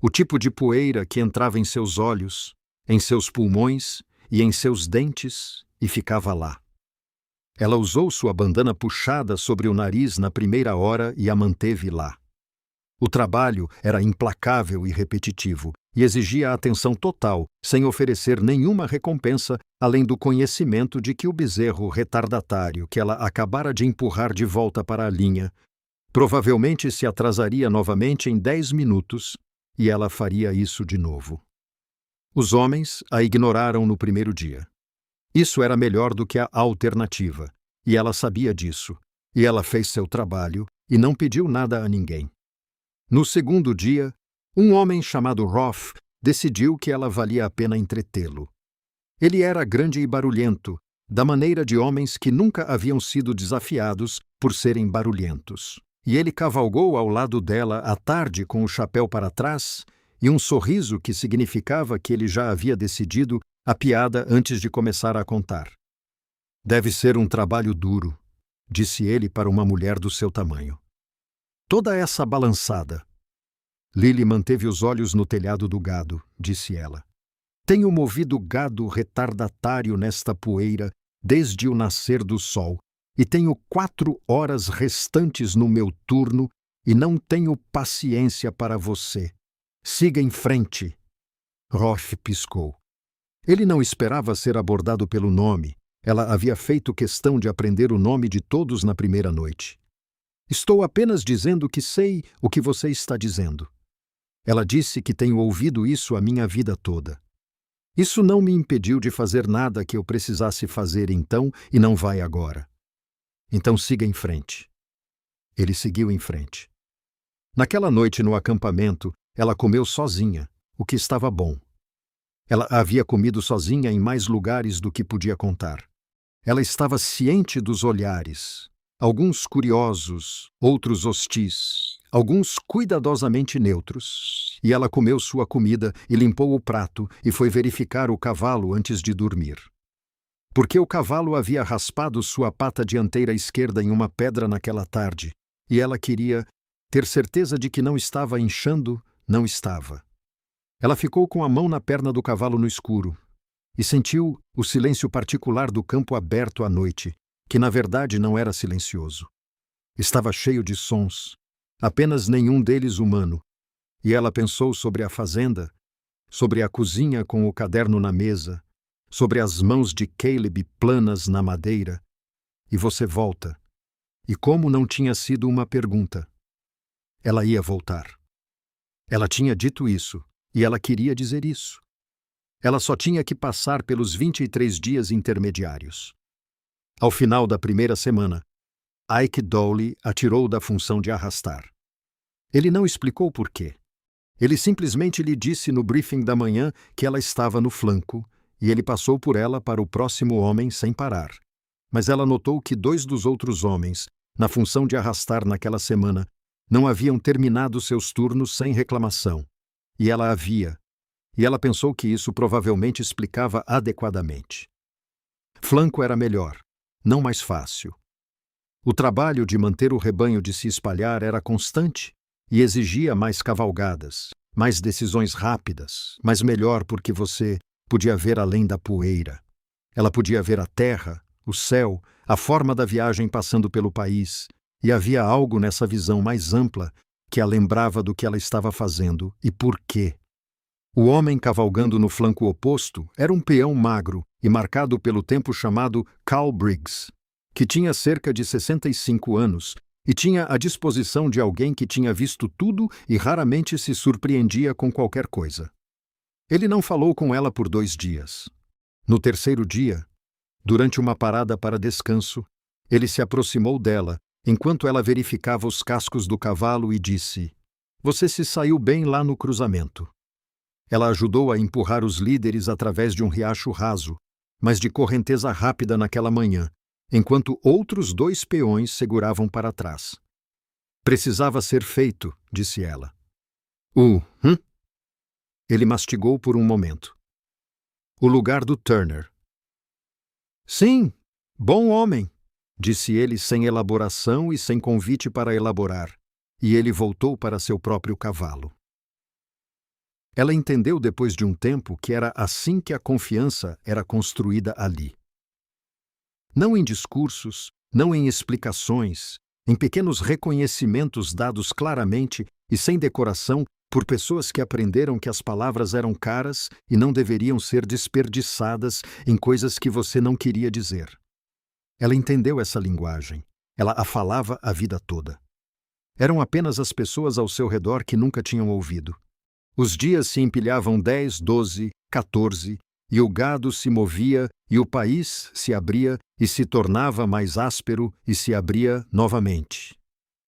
Speaker 1: O tipo de poeira que entrava em seus olhos, em seus pulmões e em seus dentes e ficava lá. Ela usou sua bandana puxada sobre o nariz na primeira hora e a manteve lá. O trabalho era implacável e repetitivo e exigia atenção total, sem oferecer nenhuma recompensa, além do conhecimento de que o bezerro retardatário que ela acabara de empurrar de volta para a linha provavelmente se atrasaria novamente em 10 minutos e ela faria isso de novo. Os homens a ignoraram no primeiro dia. Isso era melhor do que a alternativa, e ela sabia disso, e ela fez seu trabalho e não pediu nada a ninguém. No segundo dia, um homem chamado Roth decidiu que ela valia a pena entretê-lo. Ele era grande e barulhento, da maneira de homens que nunca haviam sido desafiados por serem barulhentos. E ele cavalgou ao lado dela à tarde com o chapéu para trás e um sorriso que significava que ele já havia decidido a piada antes de começar a contar. Deve ser um trabalho duro, disse ele para uma mulher do seu tamanho. Toda essa balançada. Lily manteve os olhos no telhado do gado, disse ela. Tenho movido gado retardatário nesta poeira desde o nascer do sol, e tenho 4 horas restantes no meu turno e não tenho paciência para você. Siga em frente. Roth piscou. Ele não esperava ser abordado pelo nome. Ela havia feito questão de aprender o nome de todos na primeira noite. Estou apenas dizendo que sei o que você está dizendo. Ela disse que tenho ouvido isso a minha vida toda. Isso não me impediu de fazer nada que eu precisasse fazer então e não vai agora. Então siga em frente. Ele seguiu em frente. Naquela noite no acampamento, ela comeu sozinha, o que estava bom. Ela havia comido sozinha em mais lugares do que podia contar. Ela estava ciente dos olhares, alguns curiosos, outros hostis, alguns cuidadosamente neutros, e ela comeu sua comida e limpou o prato e foi verificar o cavalo antes de dormir. Porque o cavalo havia raspado sua pata dianteira esquerda em uma pedra naquela tarde, e ela queria ter certeza de que não estava inchando, não estava. Ela ficou com a mão na perna do cavalo no escuro e sentiu o silêncio particular do campo aberto à noite, que na verdade não era silencioso. Estava cheio de sons, apenas nenhum deles humano, e ela pensou sobre a fazenda, sobre a cozinha com o caderno na mesa, sobre as mãos de Caleb planas na madeira, e você volta. E como não tinha sido uma pergunta, ela ia voltar. Ela tinha dito isso, e ela queria dizer isso. Ela só tinha que passar pelos 23 dias intermediários. Ao final da primeira semana, Ike Dowley a tirou da função de arrastar. Ele não explicou por quê. Ele simplesmente lhe disse no briefing da manhã que ela estava no flanco, e ele passou por ela para o próximo homem sem parar. Mas ela notou que 2 dos outros homens, na função de arrastar naquela semana, não haviam terminado seus turnos sem reclamação. E ela havia. E ela pensou que isso provavelmente explicava adequadamente. Flanco era melhor, não mais fácil. O trabalho de manter o rebanho de se espalhar era constante e exigia mais cavalgadas, mais decisões rápidas, mas melhor porque você podia ver além da poeira. Ela podia ver a terra, o céu, a forma da viagem passando pelo país, e havia algo nessa visão mais ampla que a lembrava do que ela estava fazendo e por quê. O homem cavalgando no flanco oposto era um peão magro e marcado pelo tempo chamado Carl Briggs, que tinha cerca de 65 anos e tinha a disposição de alguém que tinha visto tudo e raramente se surpreendia com qualquer coisa. Ele não falou com ela por 2 dias. No terceiro dia, durante uma parada para descanso, ele se aproximou dela enquanto ela verificava os cascos do cavalo e disse: "Você se saiu bem lá no cruzamento." Ela ajudou a empurrar os líderes através de um riacho raso, mas de correnteza rápida naquela manhã, enquanto outros 2 peões seguravam para trás. "Precisava ser feito", disse ela. Ele mastigou por um momento. "O lugar do Turner." "Sim, bom homem", disse ele sem elaboração e sem convite para elaborar, e ele voltou para seu próprio cavalo. Ela entendeu depois de um tempo que era assim que a confiança era construída ali. Não em discursos, não em explicações, em pequenos reconhecimentos dados claramente e sem decoração por pessoas que aprenderam que as palavras eram caras e não deveriam ser desperdiçadas em coisas que você não queria dizer. Ela entendeu essa linguagem. Ela a falava a vida toda. Eram apenas as pessoas ao seu redor que nunca tinham ouvido. Os dias se empilhavam 10, 12, 14, e o gado se movia, e o país se abria e se tornava mais áspero e se abria novamente.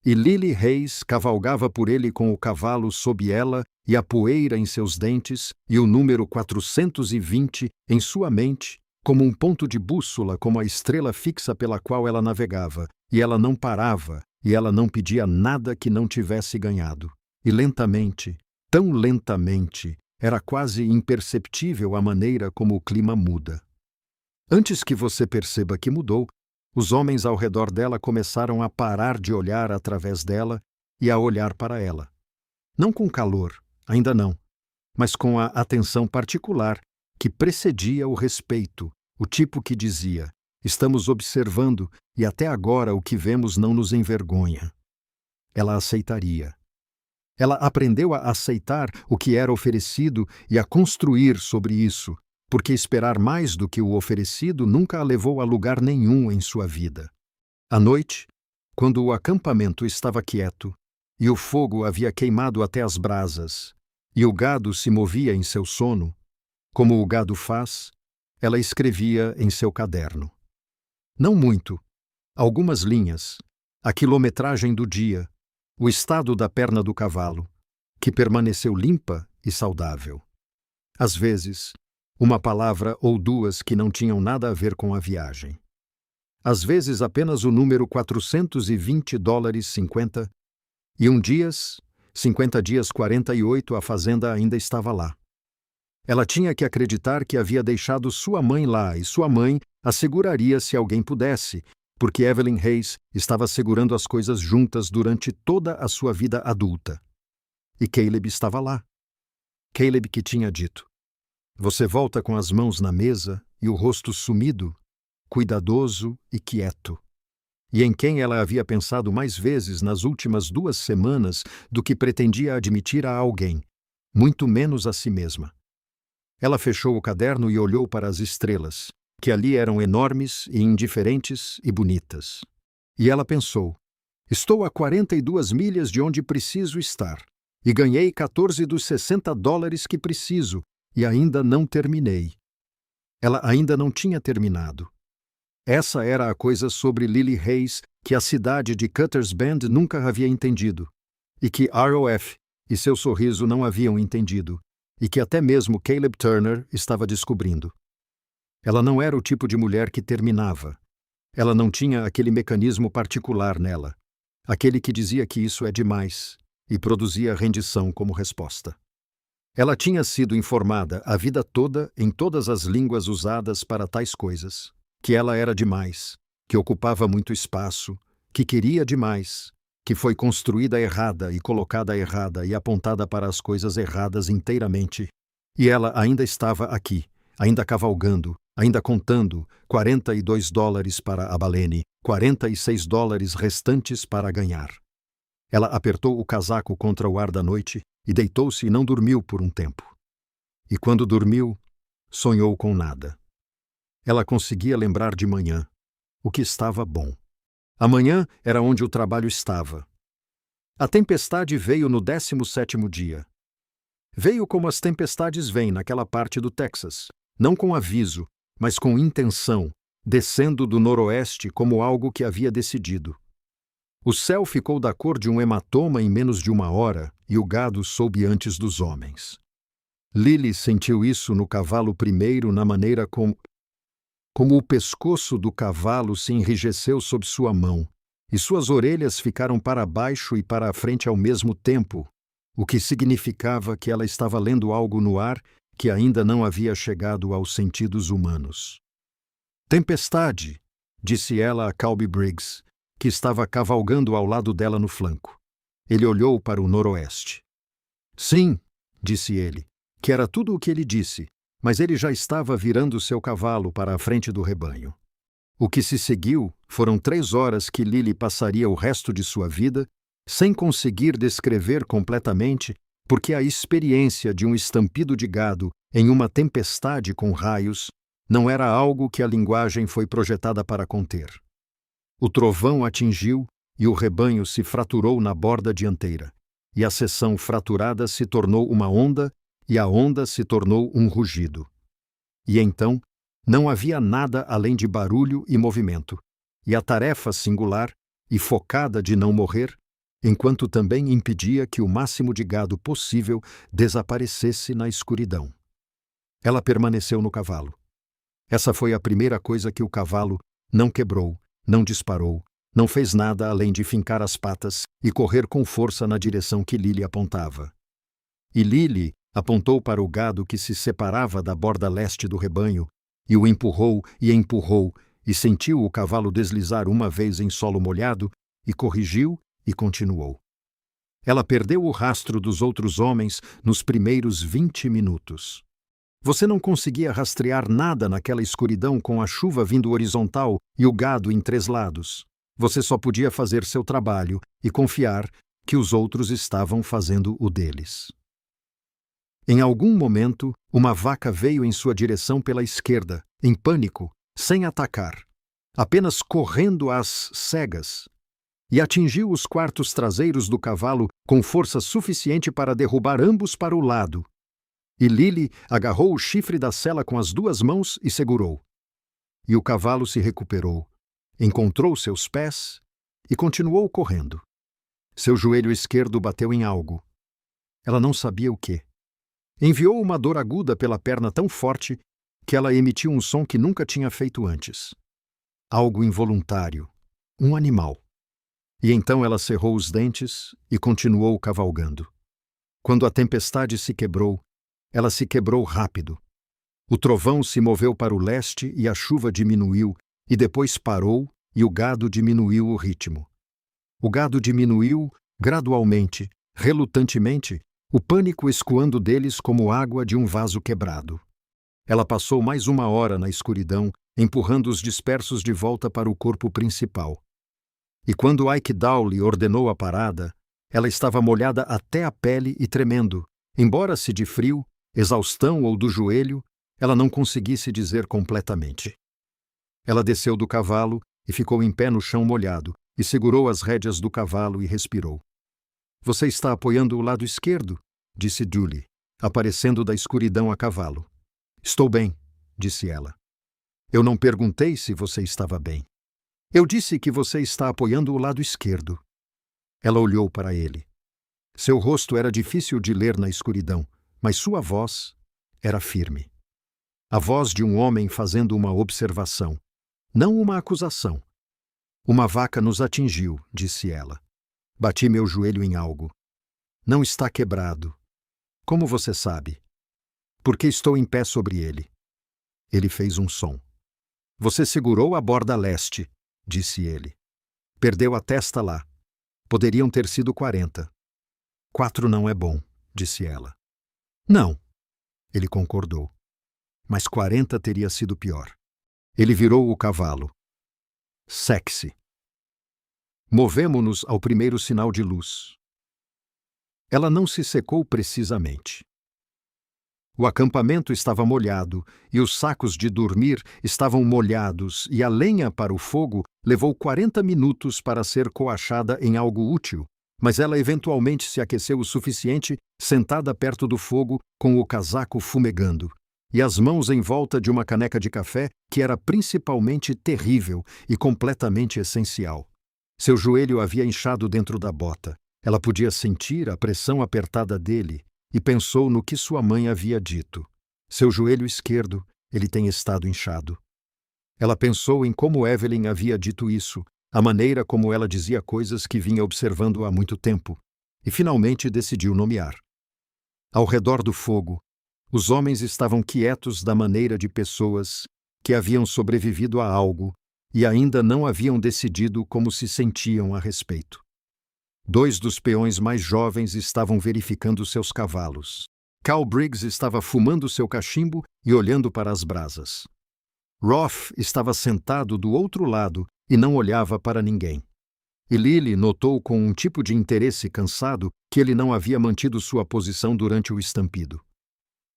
Speaker 1: E Lily Reis cavalgava por ele com o cavalo sob ela e a poeira em seus dentes e o número 420 em sua mente, como um ponto de bússola, como a estrela fixa pela qual ela navegava, e ela não parava, e ela não pedia nada que não tivesse ganhado. E lentamente, tão lentamente, era quase imperceptível a maneira como o clima muda. Antes que você perceba que mudou, os homens ao redor dela começaram a parar de olhar através dela e a olhar para ela. Não com calor, ainda não, mas com a atenção particular que precedia o respeito, o tipo que dizia: "Estamos observando e até agora o que vemos não nos envergonha." Ela aceitaria. Ela aprendeu a aceitar o que era oferecido e a construir sobre isso, porque esperar mais do que o oferecido nunca a levou a lugar nenhum em sua vida. À noite, quando o acampamento estava quieto, e o fogo havia queimado até as brasas, e o gado se movia em seu sono, como o gado faz, ela escrevia em seu caderno. Não muito, algumas linhas, a quilometragem do dia, o estado da perna do cavalo, que permaneceu limpa e saudável. Às vezes, uma palavra ou duas que não tinham nada a ver com a viagem. Às vezes apenas o número $420,50, e 50 dias 48 a fazenda ainda estava lá. Ela tinha que acreditar que havia deixado sua mãe lá e sua mãe a seguraria se alguém pudesse, porque Evelyn Hayes estava segurando as coisas juntas durante toda a sua vida adulta. E Caleb estava lá. Caleb que tinha dito: "Você volta com as mãos na mesa e o rosto sumido, cuidadoso e quieto." E em quem ela havia pensado mais vezes nas últimas 2 semanas do que pretendia admitir a alguém, muito menos a si mesma. Ela fechou o caderno e olhou para as estrelas, que ali eram enormes e indiferentes e bonitas. E ela pensou: estou a 42 milhas de onde preciso estar, e ganhei 14 dos $60 que preciso, e ainda não terminei. Ela ainda não tinha terminado. Essa era a coisa sobre Lily Hayes que a cidade de Cutter's Bend nunca havia entendido, e que ROF e seu sorriso não haviam entendido, e que até mesmo Caleb Turner estava descobrindo. Ela não era o tipo de mulher que terminava. Ela não tinha aquele mecanismo particular nela, aquele que dizia que isso é demais, e produzia rendição como resposta. Ela tinha sido informada a vida toda em todas as línguas usadas para tais coisas, que ela era demais, que ocupava muito espaço, que queria demais, que foi construída errada e colocada errada e apontada para as coisas erradas inteiramente, e ela ainda estava aqui, ainda cavalgando, ainda contando $42 para a Balene, $46 restantes para ganhar. Ela apertou o casaco contra o ar da noite e deitou-se e não dormiu por um tempo. E quando dormiu, sonhou com nada. Ela conseguia lembrar de manhã, o que estava bom. Amanhã era onde o trabalho estava. A tempestade veio no 17º dia. Veio como as tempestades vêm naquela parte do Texas, não com aviso, mas com intenção, descendo do noroeste como algo que havia decidido. O céu ficou da cor de um hematoma em menos de 1 hora, e o gado soube antes dos homens. Lily sentiu isso no cavalo primeiro na maneira como o pescoço do cavalo se enrijeceu sob sua mão, e suas orelhas ficaram para baixo e para a frente ao mesmo tempo, o que significava que ela estava lendo algo no ar que ainda não havia chegado aos sentidos humanos. "Tempestade", disse ela a Calby Briggs, que estava cavalgando ao lado dela no flanco. Ele olhou para o noroeste. "Sim", disse ele, que era tudo o que ele disse, mas ele já estava virando seu cavalo para a frente do rebanho. O que se seguiu foram 3 horas que Lily passaria o resto de sua vida sem conseguir descrever completamente, porque a experiência de um estampido de gado em uma tempestade com raios não era algo que a linguagem foi projetada para conter. O trovão atingiu e o rebanho se fraturou na borda dianteira, e a seção fraturada se tornou uma onda e a onda se tornou um rugido. E então, não havia nada além de barulho e movimento, e a tarefa singular e focada de não morrer, enquanto também impedia que o máximo de gado possível desaparecesse na escuridão. Ela permaneceu no cavalo. Essa foi a primeira coisa que o cavalo não quebrou, não disparou, não fez nada além de fincar as patas e correr com força na direção que Lily apontava. E Lily apontou para o gado que se separava da borda leste do rebanho, e o empurrou, e sentiu o cavalo deslizar uma vez em solo molhado, e corrigiu e continuou. Ela perdeu o rastro dos outros homens nos primeiros 20 minutos. Você não conseguia rastrear nada naquela escuridão com a chuva vindo horizontal e o gado em 3 lados. Você só podia fazer seu trabalho e confiar que os outros estavam fazendo o deles. Em algum momento, uma vaca veio em sua direção pela esquerda, em pânico, sem atacar, apenas correndo às cegas, e atingiu os quartos traseiros do cavalo com força suficiente para derrubar ambos para o lado. E Lily agarrou o chifre da sela com as duas mãos e segurou. E o cavalo se recuperou, encontrou seus pés e continuou correndo. Seu joelho esquerdo bateu em algo. Ela não sabia o quê. Enviou uma dor aguda pela perna tão forte que ela emitiu um som que nunca tinha feito antes. Algo involuntário. Um animal. E então ela cerrou os dentes e continuou cavalgando. Quando a tempestade se quebrou, ela se quebrou rápido. O trovão se moveu para o leste e a chuva diminuiu, e depois parou e o gado diminuiu o ritmo. O gado diminuiu gradualmente, relutantemente, o pânico escoando deles como água de um vaso quebrado. Ela passou mais 1 hora na escuridão, empurrando os dispersos de volta para o corpo principal. E quando Ike Dowley ordenou a parada, ela estava molhada até a pele e tremendo, embora se de frio, exaustão ou do joelho, ela não conseguisse dizer completamente. Ela desceu do cavalo e ficou em pé no chão molhado, e segurou as rédeas do cavalo e respirou. Você está apoiando o lado esquerdo, disse Julie, aparecendo da escuridão a cavalo. Estou bem, disse ela. Eu não perguntei se você estava bem. Eu disse que você está apoiando o lado esquerdo. Ela olhou para ele. Seu rosto era difícil de ler na escuridão, mas sua voz era firme. A voz de um homem fazendo uma observação, não uma acusação. Uma vaca nos atingiu, disse ela. Bati meu joelho em algo. Não está quebrado. Como você sabe? Porque estou em pé sobre ele. Ele fez um som. Você segurou a borda leste, disse ele. Perdeu a testa lá. Poderiam ter sido 40. 4 não é bom, disse ela. Não, ele concordou. Mas 40 teria sido pior. Ele virou o cavalo. Segue-se. Movemo-nos ao primeiro sinal de luz. Ela não se secou precisamente. O acampamento estava molhado e os sacos de dormir estavam molhados e a lenha para o fogo levou 40 minutos para ser coachada em algo útil, mas ela eventualmente se aqueceu o suficiente sentada perto do fogo com o casaco fumegando e as mãos em volta de uma caneca de café que era principalmente terrível e completamente essencial. Seu joelho havia inchado dentro da bota. Ela podia sentir a pressão apertada dele e pensou no que sua mãe havia dito. Seu joelho esquerdo, ele tem estado inchado. Ela pensou em como Evelyn havia dito isso, a maneira como ela dizia coisas que vinha observando há muito tempo, e finalmente decidiu nomear. Ao redor do fogo, os homens estavam quietos da maneira de pessoas que haviam sobrevivido a algo e ainda não haviam decidido como se sentiam a respeito. 2 dos peões mais jovens estavam verificando seus cavalos. Cal Briggs estava fumando seu cachimbo e olhando para as brasas. Roth estava sentado do outro lado e não olhava para ninguém. E Lily notou com um tipo de interesse cansado que ele não havia mantido sua posição durante o estampido.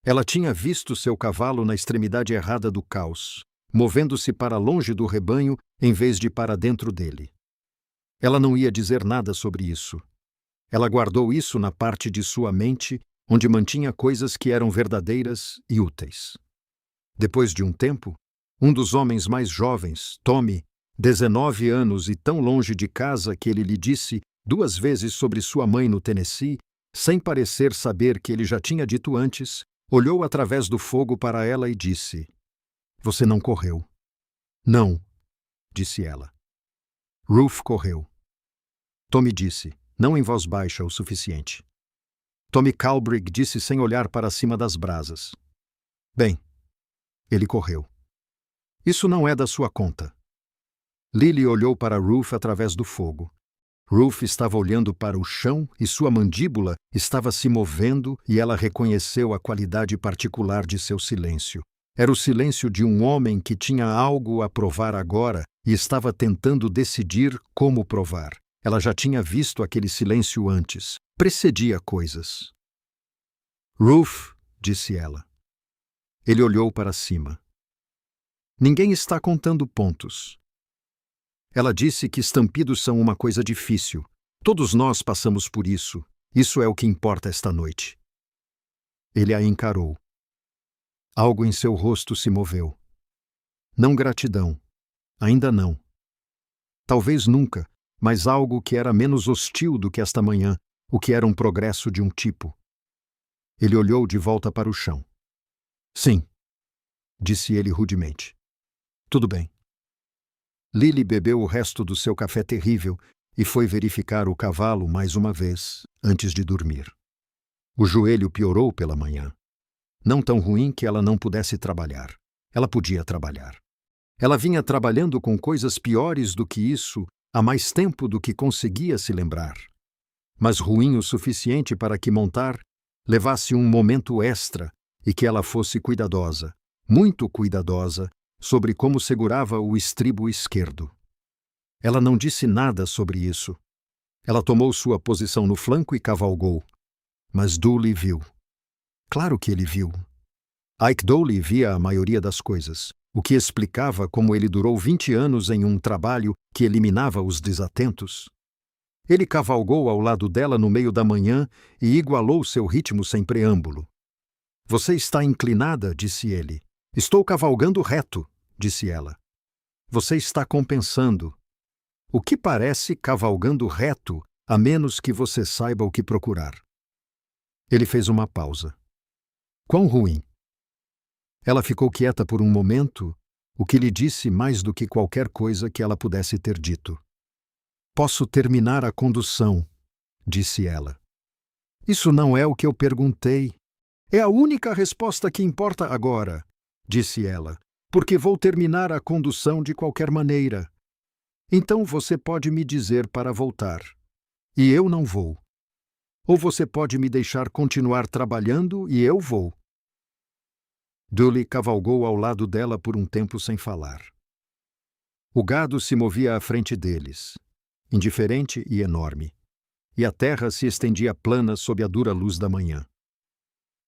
Speaker 1: Ela tinha visto seu cavalo na extremidade errada do caos, movendo-se para longe do rebanho em vez de para dentro dele. Ela não ia dizer nada sobre isso. Ela guardou isso na parte de sua mente, onde mantinha coisas que eram verdadeiras e úteis. Depois de um tempo, um dos homens mais jovens, Tommy, 19 anos e tão longe de casa que ele lhe disse 2 vezes sobre sua mãe no Tennessee, sem parecer saber que ele já tinha dito antes, olhou através do fogo para ela e disse: Você não correu. Não, disse ela. Ruth correu. Tommy disse, não em voz baixa o suficiente. Tommy Kalbrig disse sem olhar para cima das brasas. Bem, ele correu. Isso não é da sua conta. Lily olhou para Ruth através do fogo. Ruth estava olhando para o chão e sua mandíbula estava se movendo e ela reconheceu a qualidade particular de seu silêncio. Era o silêncio de um homem que tinha algo a provar agora e estava tentando decidir como provar. Ela já tinha visto aquele silêncio antes. Precedia coisas. Ruth, disse ela. Ele olhou para cima. Ninguém está contando pontos. Ela disse que estampidos são uma coisa difícil. Todos nós passamos por isso. Isso é o que importa esta noite. Ele a encarou. Algo em seu rosto se moveu. Não gratidão. Ainda não. Talvez nunca, mas algo que era menos hostil do que esta manhã, o que era um progresso de um tipo. Ele olhou de volta para o chão. Sim, disse ele rudemente. Tudo bem. Lily bebeu o resto do seu café terrível e foi verificar o cavalo mais uma vez, antes de dormir. O joelho piorou pela manhã. Não tão ruim que ela não pudesse trabalhar. Ela podia trabalhar. Ela vinha trabalhando com coisas piores do que isso há mais tempo do que conseguia se lembrar. Mas ruim o suficiente para que montar levasse um momento extra e que ela fosse cuidadosa, muito cuidadosa, sobre como segurava o estribo esquerdo. Ela não disse nada sobre isso. Ela tomou sua posição no flanco e cavalgou. Mas Dooley viu. Claro que ele viu. Ike Dooley via a maioria das coisas, o que explicava como ele durou 20 anos em um trabalho que eliminava os desatentos. Ele cavalgou ao lado dela no meio da manhã e igualou seu ritmo sem preâmbulo. Você está inclinada, disse ele. Estou cavalgando reto, disse ela. Você está compensando. O que parece cavalgando reto, a menos que você saiba o que procurar. Ele fez uma pausa. Quão ruim. Ela ficou quieta por um momento, o que lhe disse mais do que qualquer coisa que ela pudesse ter dito. Posso terminar a condução, disse ela. Isso não é o que eu perguntei. É a única resposta que importa agora, disse ela, porque vou terminar a condução de qualquer maneira. Então você pode me dizer para voltar. E eu não vou. Ou você pode me deixar continuar trabalhando e eu vou. Dooley cavalgou ao lado dela por um tempo sem falar. O gado se movia à frente deles, indiferente e enorme, e a terra se estendia plana sob a dura luz da manhã.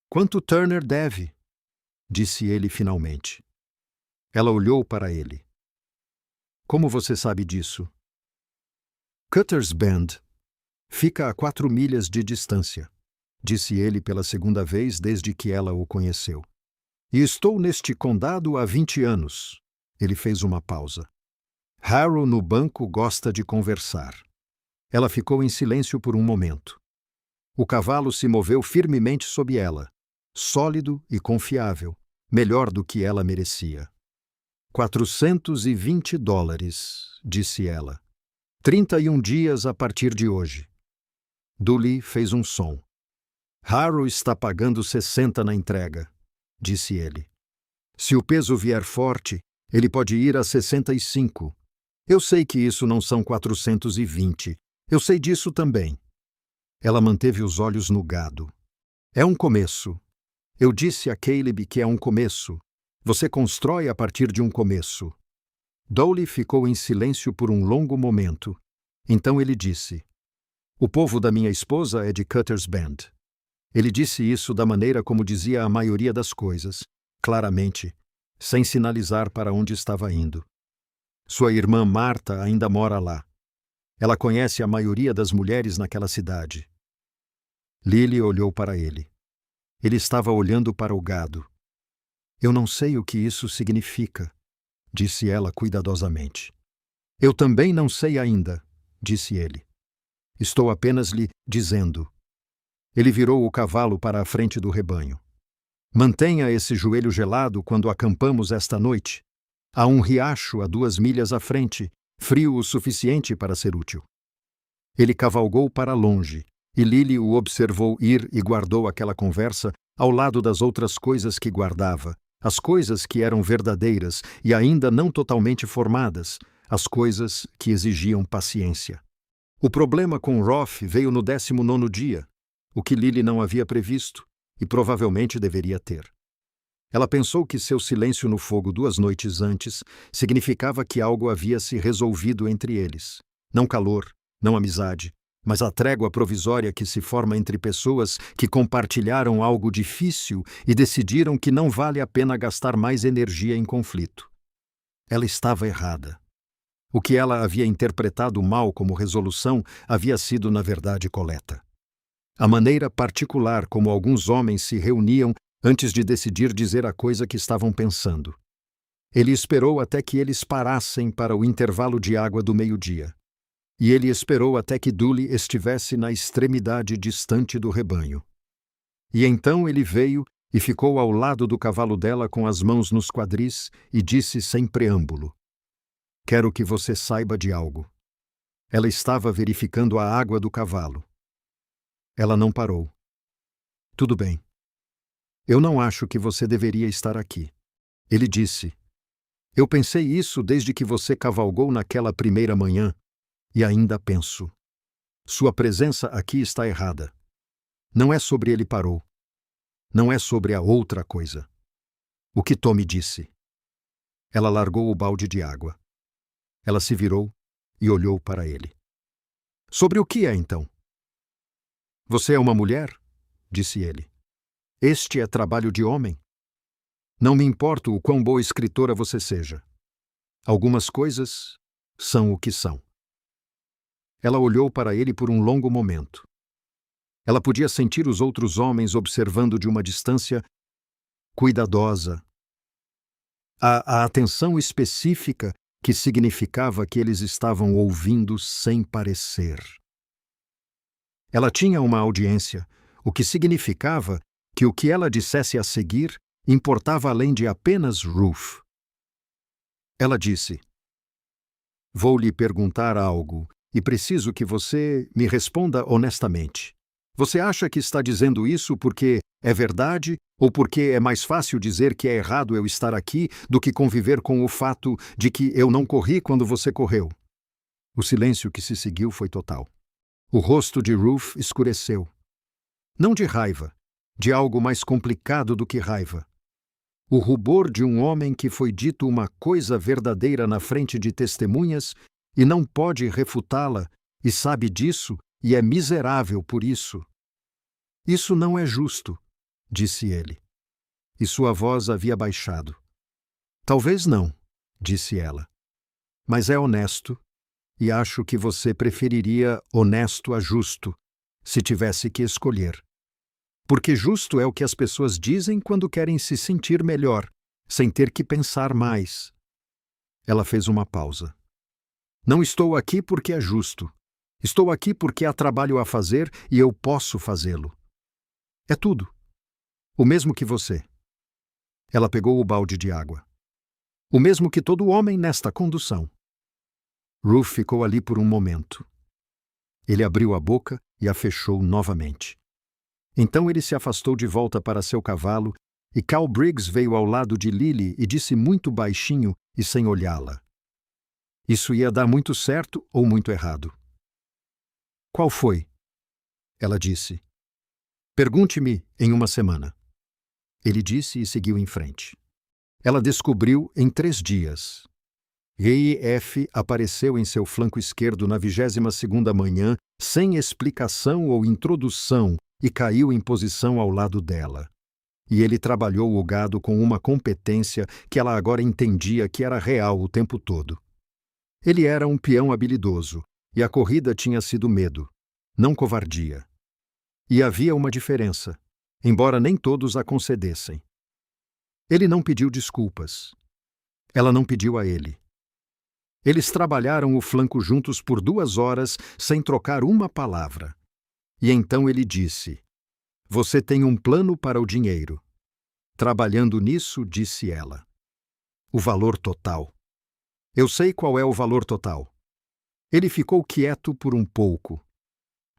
Speaker 1: Quanto Turner deve? Disse ele finalmente. Ela olhou para ele. Como você sabe disso? Cutter's Bend fica a 4 milhas de distância, disse ele pela segunda vez desde que ela o conheceu. E estou neste condado há 20 anos. Ele fez uma pausa. Harrow no banco gosta de conversar. Ela ficou em silêncio por um momento. O cavalo se moveu firmemente sob ela, sólido e confiável, melhor do que ela merecia. $420, disse ela. 31 dias a partir de hoje. Dooley fez um som. Harrow está pagando 60 na entrega, disse ele. Se o peso vier forte, ele pode ir a 65. Eu sei que isso não são 420. Eu sei disso também. Ela manteve os olhos no gado. É um começo. Eu disse a Caleb que é um começo. Você constrói a partir de um começo. Dooley ficou em silêncio por um longo momento. Então ele disse: O povo da minha esposa é de Cutter's Bend. Ele disse isso da maneira como dizia a maioria das coisas, claramente, sem sinalizar para onde estava indo. Sua irmã Marta ainda mora lá. Ela conhece a maioria das mulheres naquela cidade. Lily olhou para ele. Ele estava olhando para o gado. Eu não sei o que isso significa, disse ela cuidadosamente. Eu também não sei ainda, disse ele. Estou apenas lhe dizendo. Ele virou o cavalo para a frente do rebanho. Mantenha esse joelho gelado quando acampamos esta noite. Há um riacho a 2 milhas à frente, frio o suficiente para ser útil. Ele cavalgou para longe, e Lily o observou ir e guardou aquela conversa ao lado das outras coisas que guardava, as coisas que eram verdadeiras e ainda não totalmente formadas, as coisas que exigiam paciência. O problema com Roth veio no 19º dia, o que Lily não havia previsto e provavelmente deveria ter. Ela pensou que seu silêncio no fogo 2 noites antes significava que algo havia se resolvido entre eles. Não calor, não amizade, Mas a trégua provisória que se forma entre pessoas que compartilharam algo difícil e decidiram que não vale a pena gastar mais energia em conflito. Ela estava errada. O que ela havia interpretado mal como resolução havia sido, na verdade, coleta. A maneira particular como alguns homens se reuniam antes de decidir dizer a coisa que estavam pensando. Ele esperou até que eles parassem para o intervalo de água do meio-dia. E ele esperou até que Dully estivesse na extremidade distante do rebanho. E então ele veio e ficou ao lado do cavalo dela com as mãos nos quadris e disse sem preâmbulo: "Quero que você saiba de algo." Ela estava verificando a água do cavalo. Ela não parou. "Tudo bem. Eu não acho que você deveria estar aqui." Ele disse: "Eu pensei isso desde que você cavalgou naquela primeira manhã. E ainda penso. Sua presença aqui está errada. Não é sobre ele parou. Não é sobre a outra coisa. O que Tommy disse." Ela largou o balde de água. Ela se virou e olhou para ele. "Sobre o que é, então?" "Você é uma mulher?" disse ele. "Este é trabalho de homem. Não me importo o quão boa escritora você seja. Algumas coisas são o que são." Ela olhou para ele por um longo momento. Ela podia sentir os outros homens observando de uma distância cuidadosa. A atenção específica que significava que eles estavam ouvindo sem parecer. Ela tinha uma audiência, o que significava que o que ela dissesse a seguir importava além de apenas Ruth. Ela disse: "Vou lhe perguntar algo. E preciso que você me responda honestamente. Você acha que está dizendo isso porque é verdade ou porque é mais fácil dizer que é errado eu estar aqui do que conviver com o fato de que eu não corri quando você correu?" O silêncio que se seguiu foi total. O rosto de Ruth escureceu. Não de raiva, de algo mais complicado do que raiva. O rubor de um homem que foi dito uma coisa verdadeira na frente de testemunhas e não pode refutá-la, e sabe disso, e é miserável por isso. "Isso não é justo", disse ele. E sua voz havia baixado. "Talvez não", disse ela. "Mas é honesto, e acho que você preferiria honesto a justo, se tivesse que escolher. Porque justo é o que as pessoas dizem quando querem se sentir melhor, sem ter que pensar mais." Ela fez uma pausa. "Não estou aqui porque é justo. Estou aqui porque há trabalho a fazer e eu posso fazê-lo. É tudo. O mesmo que você." Ela pegou o balde de água. "O mesmo que todo homem nesta condução." Ruth ficou ali por um momento. Ele abriu a boca e a fechou novamente. Então ele se afastou de volta para seu cavalo e Cal Briggs veio ao lado de Lily e disse muito baixinho e sem olhá-la: "Isso ia dar muito certo ou muito errado?" "Qual foi?" Ela disse. "Pergunte-me em uma semana." Ele disse e seguiu em frente. Ela descobriu em 3 dias. F apareceu em seu flanco esquerdo na 22ª manhã, sem explicação ou introdução, e caiu em posição ao lado dela. E ele trabalhou o gado com uma competência que ela agora entendia que era real o tempo todo. Ele era um peão habilidoso, e a corrida tinha sido medo, não covardia. E havia uma diferença, embora nem todos a concedessem. Ele não pediu desculpas. Ela não pediu a ele. Eles trabalharam o flanco juntos por 2 horas sem trocar uma palavra. E então ele disse: "Você tem um plano para o dinheiro." "Trabalhando nisso", disse ela. "O valor total." "Eu sei qual é o valor total." Ele ficou quieto por um pouco.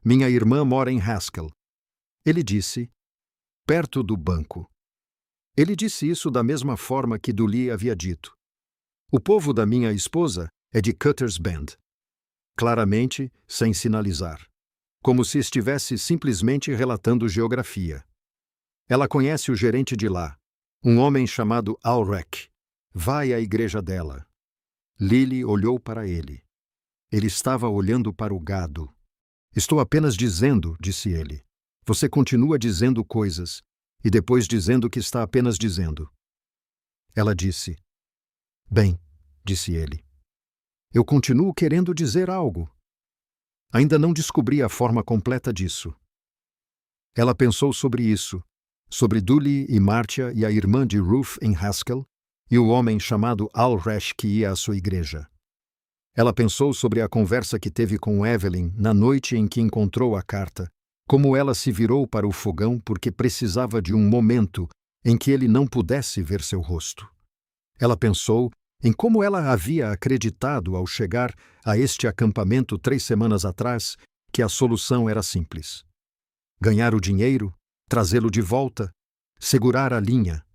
Speaker 1: "Minha irmã mora em Haskell." Ele disse: "Perto do banco." Ele disse isso da mesma forma que Dully havia dito. "O povo da minha esposa é de Cutter's Bend." Claramente, sem sinalizar. Como se estivesse simplesmente relatando geografia. Ela conhece o gerente de lá, um homem chamado Ulrich. Vai à igreja dela. Lily olhou para ele. Ele estava olhando para o gado. Estou apenas dizendo, disse ele. Você continua dizendo coisas, e depois dizendo que está apenas dizendo. Ela disse. Bem, disse ele. Eu continuo querendo dizer algo. Ainda não descobri a forma completa disso. Ela pensou sobre isso, sobre Dooley e Marcia e a irmã de Ruth em Haskell, e o homem chamado Al Resch que ia à sua igreja. Ela pensou sobre a conversa que teve com Evelyn na noite em que encontrou a carta, como ela se virou para o fogão porque precisava de um momento em que ele não pudesse ver seu rosto. Ela pensou em como ela havia acreditado ao chegar a este acampamento 3 semanas atrás que a solução era simples. Ganhar o dinheiro, trazê-lo de volta, segurar a linha.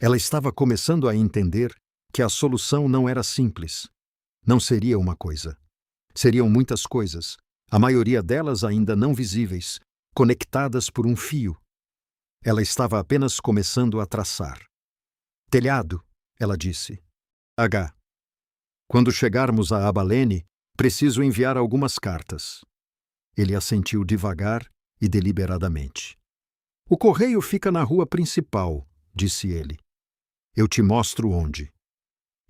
Speaker 1: Ela estava começando a entender que a solução não era simples. Não seria uma coisa. Seriam muitas coisas, a maioria delas ainda não visíveis, conectadas por um fio. Ela estava apenas começando a traçar. Telhado, ela disse. H. Quando chegarmos a Abalene, preciso enviar algumas cartas. Ele assentiu devagar e deliberadamente. O correio fica na rua principal, disse ele. Eu te mostro onde.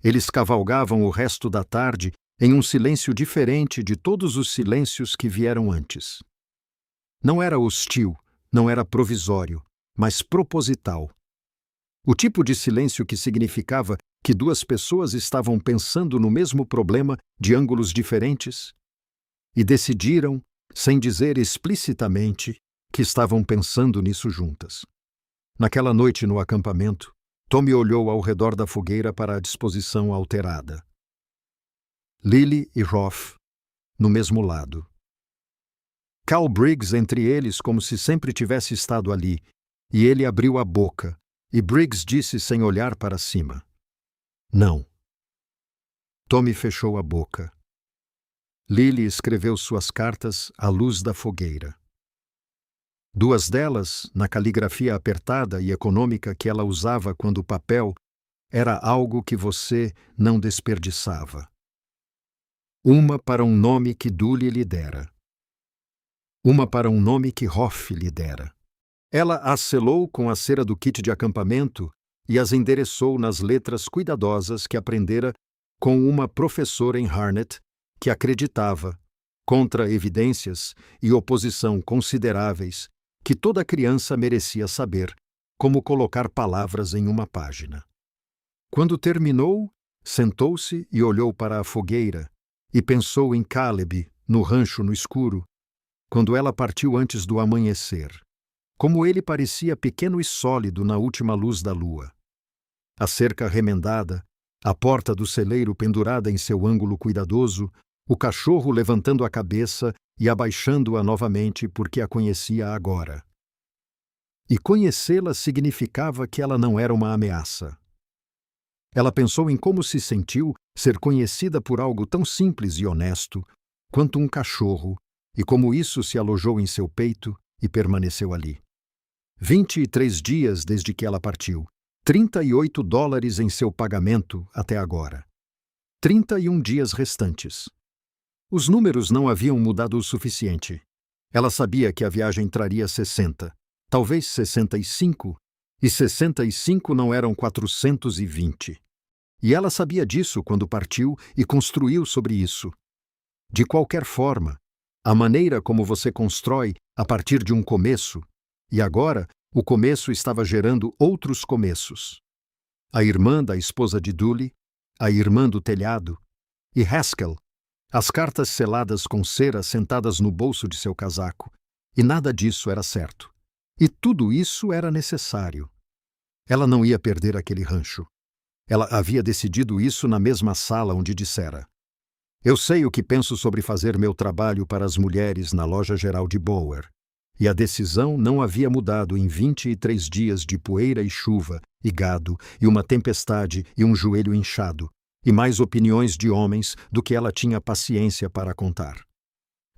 Speaker 1: Eles cavalgavam o resto da tarde em um silêncio diferente de todos os silêncios que vieram antes. Não era hostil, não era provisório, mas proposital. O tipo de silêncio que significava que 2 pessoas estavam pensando no mesmo problema de ângulos diferentes e decidiram, sem dizer explicitamente, que estavam pensando nisso juntas. Naquela noite no acampamento, Tommy olhou ao redor da fogueira para a disposição alterada. Lily e Roth, no mesmo lado. Cal Briggs entre eles como se sempre tivesse estado ali, e ele abriu a boca, e Briggs disse sem olhar para cima. Não. Tommy fechou a boca. Lily escreveu suas cartas à luz da fogueira. 2 delas, na caligrafia apertada e econômica que ela usava quando o papel era algo que você não desperdiçava. Uma para um nome que Dooley lhe dera. Uma para um nome que Hoff lhe dera. Ela as selou com a cera do kit de acampamento e as endereçou nas letras cuidadosas que aprendera com uma professora em Harnett que acreditava, contra evidências e oposição consideráveis, que toda criança merecia saber como colocar palavras em uma página. Quando terminou, sentou-se e olhou para a fogueira e pensou em Caleb, no rancho no escuro, quando ela partiu antes do amanhecer. Como ele parecia pequeno e sólido na última luz da lua. A cerca remendada, a porta do celeiro pendurada em seu ângulo cuidadoso, o cachorro levantando a cabeça e abaixando-a novamente porque a conhecia agora. E conhecê-la significava que ela não era uma ameaça. Ela pensou em como se sentiu ser conhecida por algo tão simples e honesto quanto um cachorro, e como isso se alojou em seu peito e permaneceu ali. 23 dias desde que ela partiu, $38 em seu pagamento até agora. 31 dias restantes. Os números não haviam mudado o suficiente. Ela sabia que a viagem traria 60, talvez 65, e 65 não eram 420. E ela sabia disso quando partiu e construiu sobre isso. De qualquer forma, a maneira como você constrói a partir de um começo, e agora o começo estava gerando outros começos. A irmã da esposa de Dooley, a irmã do telhado, e Haskell, as cartas seladas com cera sentadas no bolso de seu casaco, e nada disso era certo. E tudo isso era necessário. Ela não ia perder aquele rancho. Ela havia decidido isso na mesma sala onde dissera. Eu sei o que penso sobre fazer meu trabalho para as mulheres na loja geral de Bower. E a decisão não havia mudado em 23 dias de poeira e chuva, e gado, e uma tempestade e um joelho inchado, e mais opiniões de homens do que ela tinha paciência para contar.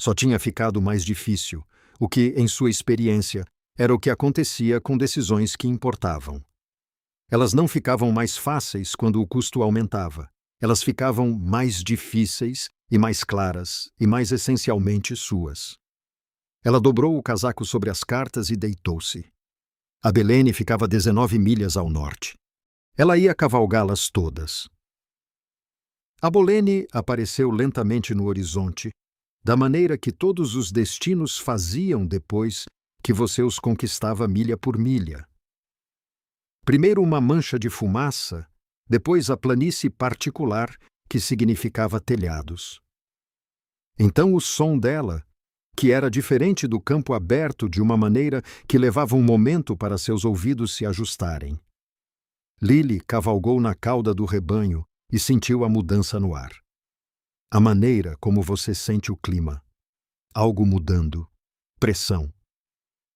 Speaker 1: Só tinha ficado mais difícil, o que, em sua experiência, era o que acontecia com decisões que importavam. Elas não ficavam mais fáceis quando o custo aumentava. Elas ficavam mais difíceis e mais claras e mais essencialmente suas. Ela dobrou o casaco sobre as cartas e deitou-se. Abilene ficava 19 milhas ao norte. Ela ia cavalgá-las todas. Abilene apareceu lentamente no horizonte, da maneira que todos os destinos faziam depois que você os conquistava milha por milha. Primeiro uma mancha de fumaça, depois a planície particular, que significava telhados. Então o som dela, que era diferente do campo aberto de uma maneira que levava um momento para seus ouvidos se ajustarem. Lily cavalgou na cauda do rebanho e sentiu a mudança no ar. A maneira como você sente o clima. Algo mudando. Pressão.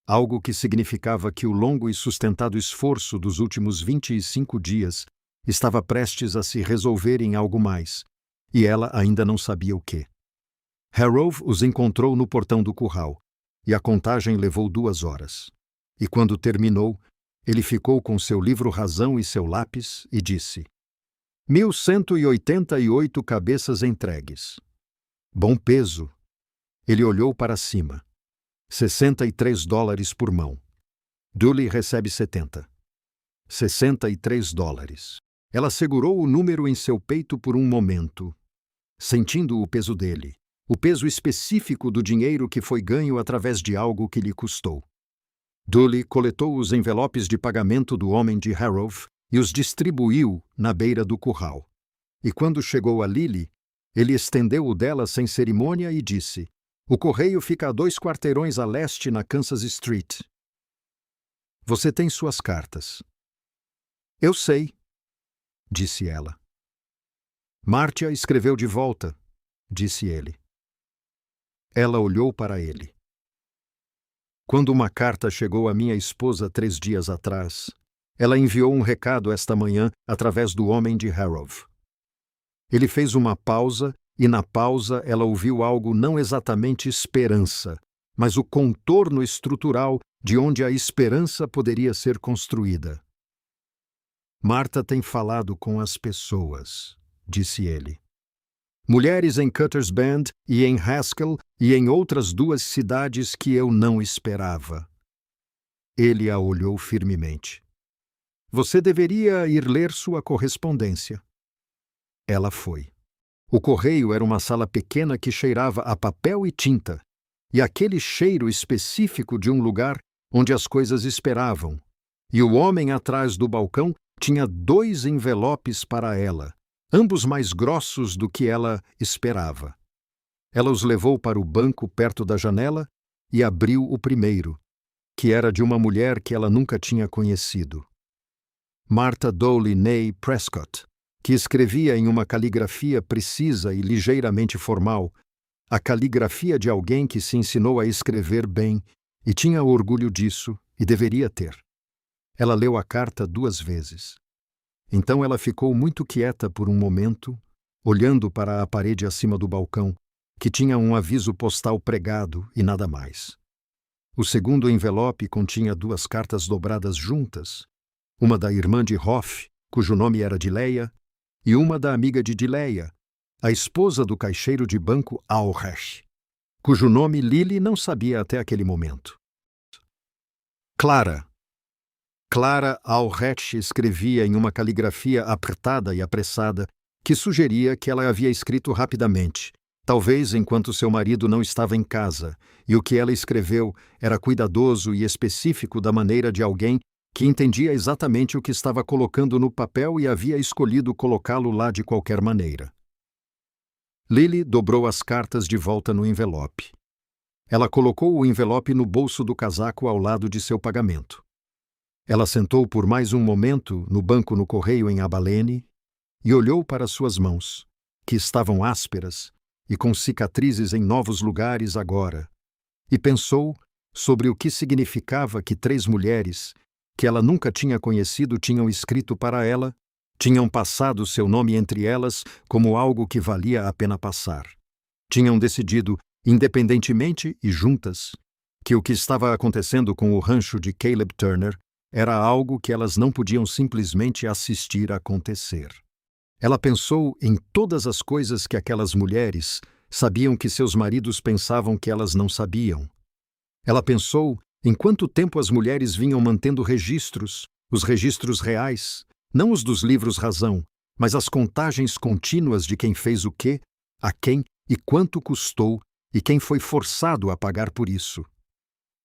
Speaker 1: Algo que significava que o longo e sustentado esforço dos últimos 25 dias estava prestes a se resolver em algo mais, e ela ainda não sabia o quê. Harold os encontrou no portão do curral, e a contagem levou 2 horas. E quando terminou, ele ficou com seu livro-razão e seu lápis e disse: 1.188 cabeças entregues. Bom peso. Ele olhou para cima. $63 por mão. Dooley recebe 70. $63. Ela segurou o número em seu peito por um momento, sentindo o peso dele, o peso específico do dinheiro que foi ganho através de algo que lhe custou. Dooley coletou os envelopes de pagamento do homem de Harold e os distribuiu na beira do curral. E quando chegou a Lily, ele estendeu o dela sem cerimônia e disse: "O correio fica a 2 quarteirões a leste na Kansas Street. Você tem suas cartas." "Eu sei", disse ela. "Marcia escreveu de volta", disse ele. Ela olhou para ele. "Quando uma carta chegou à minha esposa 3 dias atrás, ela enviou um recado esta manhã através do homem de Harold." Ele fez uma pausa e na pausa ela ouviu algo não exatamente esperança, mas o contorno estrutural de onde a esperança poderia ser construída. "Marta tem falado com as pessoas", disse ele. "Mulheres em Cutter's Bend e em Haskell e em outras 2 cidades que eu não esperava." Ele a olhou firmemente. "Você deveria ir ler sua correspondência." Ela foi. O correio era uma sala pequena que cheirava a papel e tinta, e aquele cheiro específico de um lugar onde as coisas esperavam. E o homem atrás do balcão tinha 2 envelopes para ela, ambos mais grossos do que ela esperava. Ela os levou para o banco perto da janela e abriu o primeiro, que era de uma mulher que ela nunca tinha conhecido. Martha Dooley Ney Prescott, que escrevia em uma caligrafia precisa e ligeiramente formal, a caligrafia de alguém que se ensinou a escrever bem e tinha orgulho disso e deveria ter. Ela leu a carta 2 vezes. Então ela ficou muito quieta por um momento, olhando para a parede acima do balcão, que tinha um aviso postal pregado e nada mais. O segundo envelope continha 2 cartas dobradas juntas, uma da irmã de Hoff, cujo nome era Dileia, e uma da amiga de Dileia, a esposa do caixeiro de banco Alresh, cujo nome Lily não sabia até aquele momento. Clara. Clara Alresh escrevia em uma caligrafia apertada e apressada que sugeria que ela havia escrito rapidamente, talvez enquanto seu marido não estava em casa, e o que ela escreveu era cuidadoso e específico da maneira de alguém que entendia exatamente o que estava colocando no papel e havia escolhido colocá-lo lá de qualquer maneira. Lily dobrou as cartas de volta no envelope. Ela colocou o envelope no bolso do casaco ao lado de seu pagamento. Ela sentou por mais um momento no banco no correio em Abilene e olhou para suas mãos, que estavam ásperas e com cicatrizes em novos lugares agora, e pensou sobre o que significava que 3 mulheres que ela nunca tinha conhecido tinham escrito para ela, tinham passado seu nome entre elas como algo que valia a pena passar. Tinham decidido, independentemente e juntas, que o que estava acontecendo com o rancho de Caleb Turner era algo que elas não podiam simplesmente assistir acontecer. Ela pensou em todas as coisas que aquelas mulheres sabiam que seus maridos pensavam que elas não sabiam. Ela pensou em quanto tempo as mulheres vinham mantendo registros, os registros reais, não os dos livros-razão, mas as contagens contínuas de quem fez o quê, a quem e quanto custou e quem foi forçado a pagar por isso.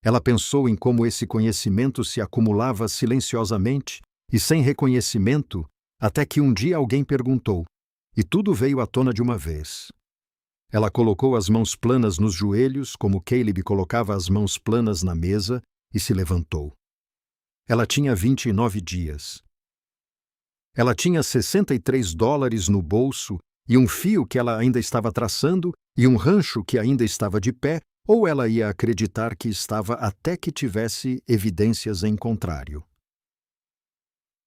Speaker 1: Ela pensou em como esse conhecimento se acumulava silenciosamente e sem reconhecimento, até que um dia alguém perguntou, e tudo veio à tona de uma vez. Ela colocou as mãos planas nos joelhos, como Caleb colocava as mãos planas na mesa, e se levantou. Ela tinha 29 dias. Ela tinha $63 no bolso e um fio que ela ainda estava traçando e um rancho que ainda estava de pé, ou ela ia acreditar que estava até que tivesse evidências em contrário.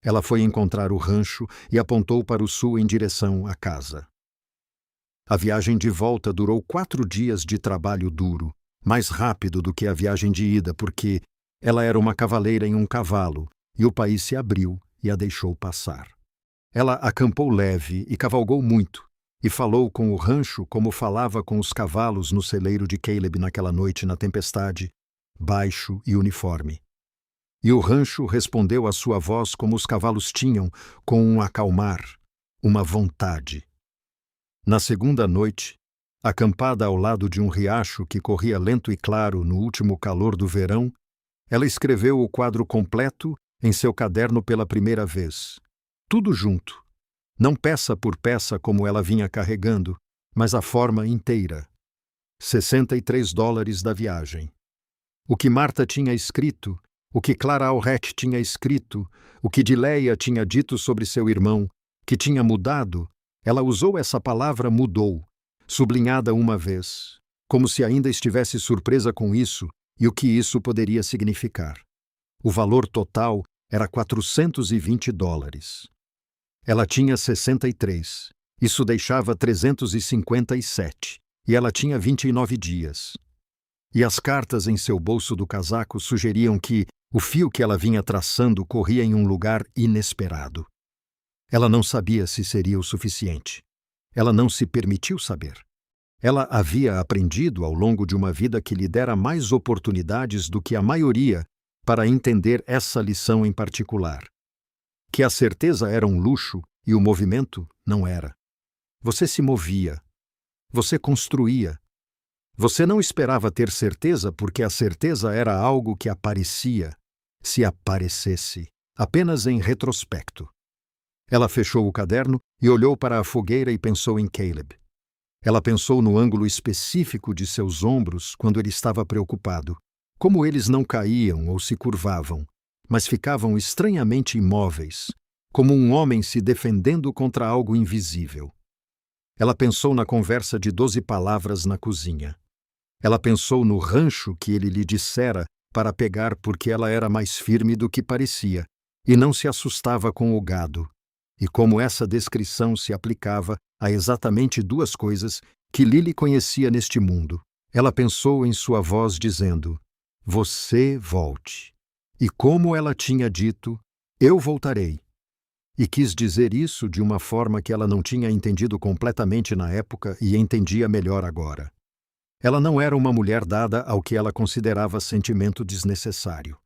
Speaker 1: Ela foi encontrar o rancho e apontou para o sul em direção à casa. A viagem de volta durou 4 dias de trabalho duro, mais rápido do que a viagem de ida, porque ela era uma cavaleira em um cavalo, e o país se abriu e a deixou passar. Ela acampou leve e cavalgou muito, e falou com o rancho como falava com os cavalos no celeiro de Caleb naquela noite na tempestade, baixo e uniforme. E o rancho respondeu à sua voz como os cavalos tinham, com um acalmar, uma vontade. Na segunda noite, acampada ao lado de um riacho que corria lento e claro no último calor do verão, ela escreveu o quadro completo em seu caderno pela primeira vez. Tudo junto. Não peça por peça como ela vinha carregando, mas a forma inteira. $63 da viagem. O que Marta tinha escrito, o que Clara Alrete tinha escrito, o que Dileia tinha dito sobre seu irmão, que tinha mudado, ela usou essa palavra mudou, sublinhada uma vez, como se ainda estivesse surpresa com isso e o que isso poderia significar. O valor total era $420. Ela tinha 63. Isso deixava 357. E ela tinha 29 dias. E as cartas em seu bolso do casaco sugeriam que o fio que ela vinha traçando corria em um lugar inesperado. Ela não sabia se seria o suficiente. Ela não se permitiu saber. Ela havia aprendido ao longo de uma vida que lhe dera mais oportunidades do que a maioria para entender essa lição em particular. Que a certeza era um luxo e o movimento não era. Você se movia. Você construía. Você não esperava ter certeza porque a certeza era algo que aparecia, se aparecesse, apenas em retrospecto. Ela fechou o caderno e olhou para a fogueira e pensou em Caleb. Ela pensou no ângulo específico de seus ombros quando ele estava preocupado, como eles não caíam ou se curvavam, mas ficavam estranhamente imóveis, como um homem se defendendo contra algo invisível. Ela pensou na conversa de 12 palavras na cozinha. Ela pensou no rancho que ele lhe dissera para pegar porque ela era mais firme do que parecia e não se assustava com o gado, e como essa descrição se aplicava a exatamente 2 coisas que Lily conhecia neste mundo. Ela pensou em sua voz dizendo, "Você volte." E como ela tinha dito, "Eu voltarei." E quis dizer isso de uma forma que ela não tinha entendido completamente na época e entendia melhor agora. Ela não era uma mulher dada ao que ela considerava sentimento desnecessário.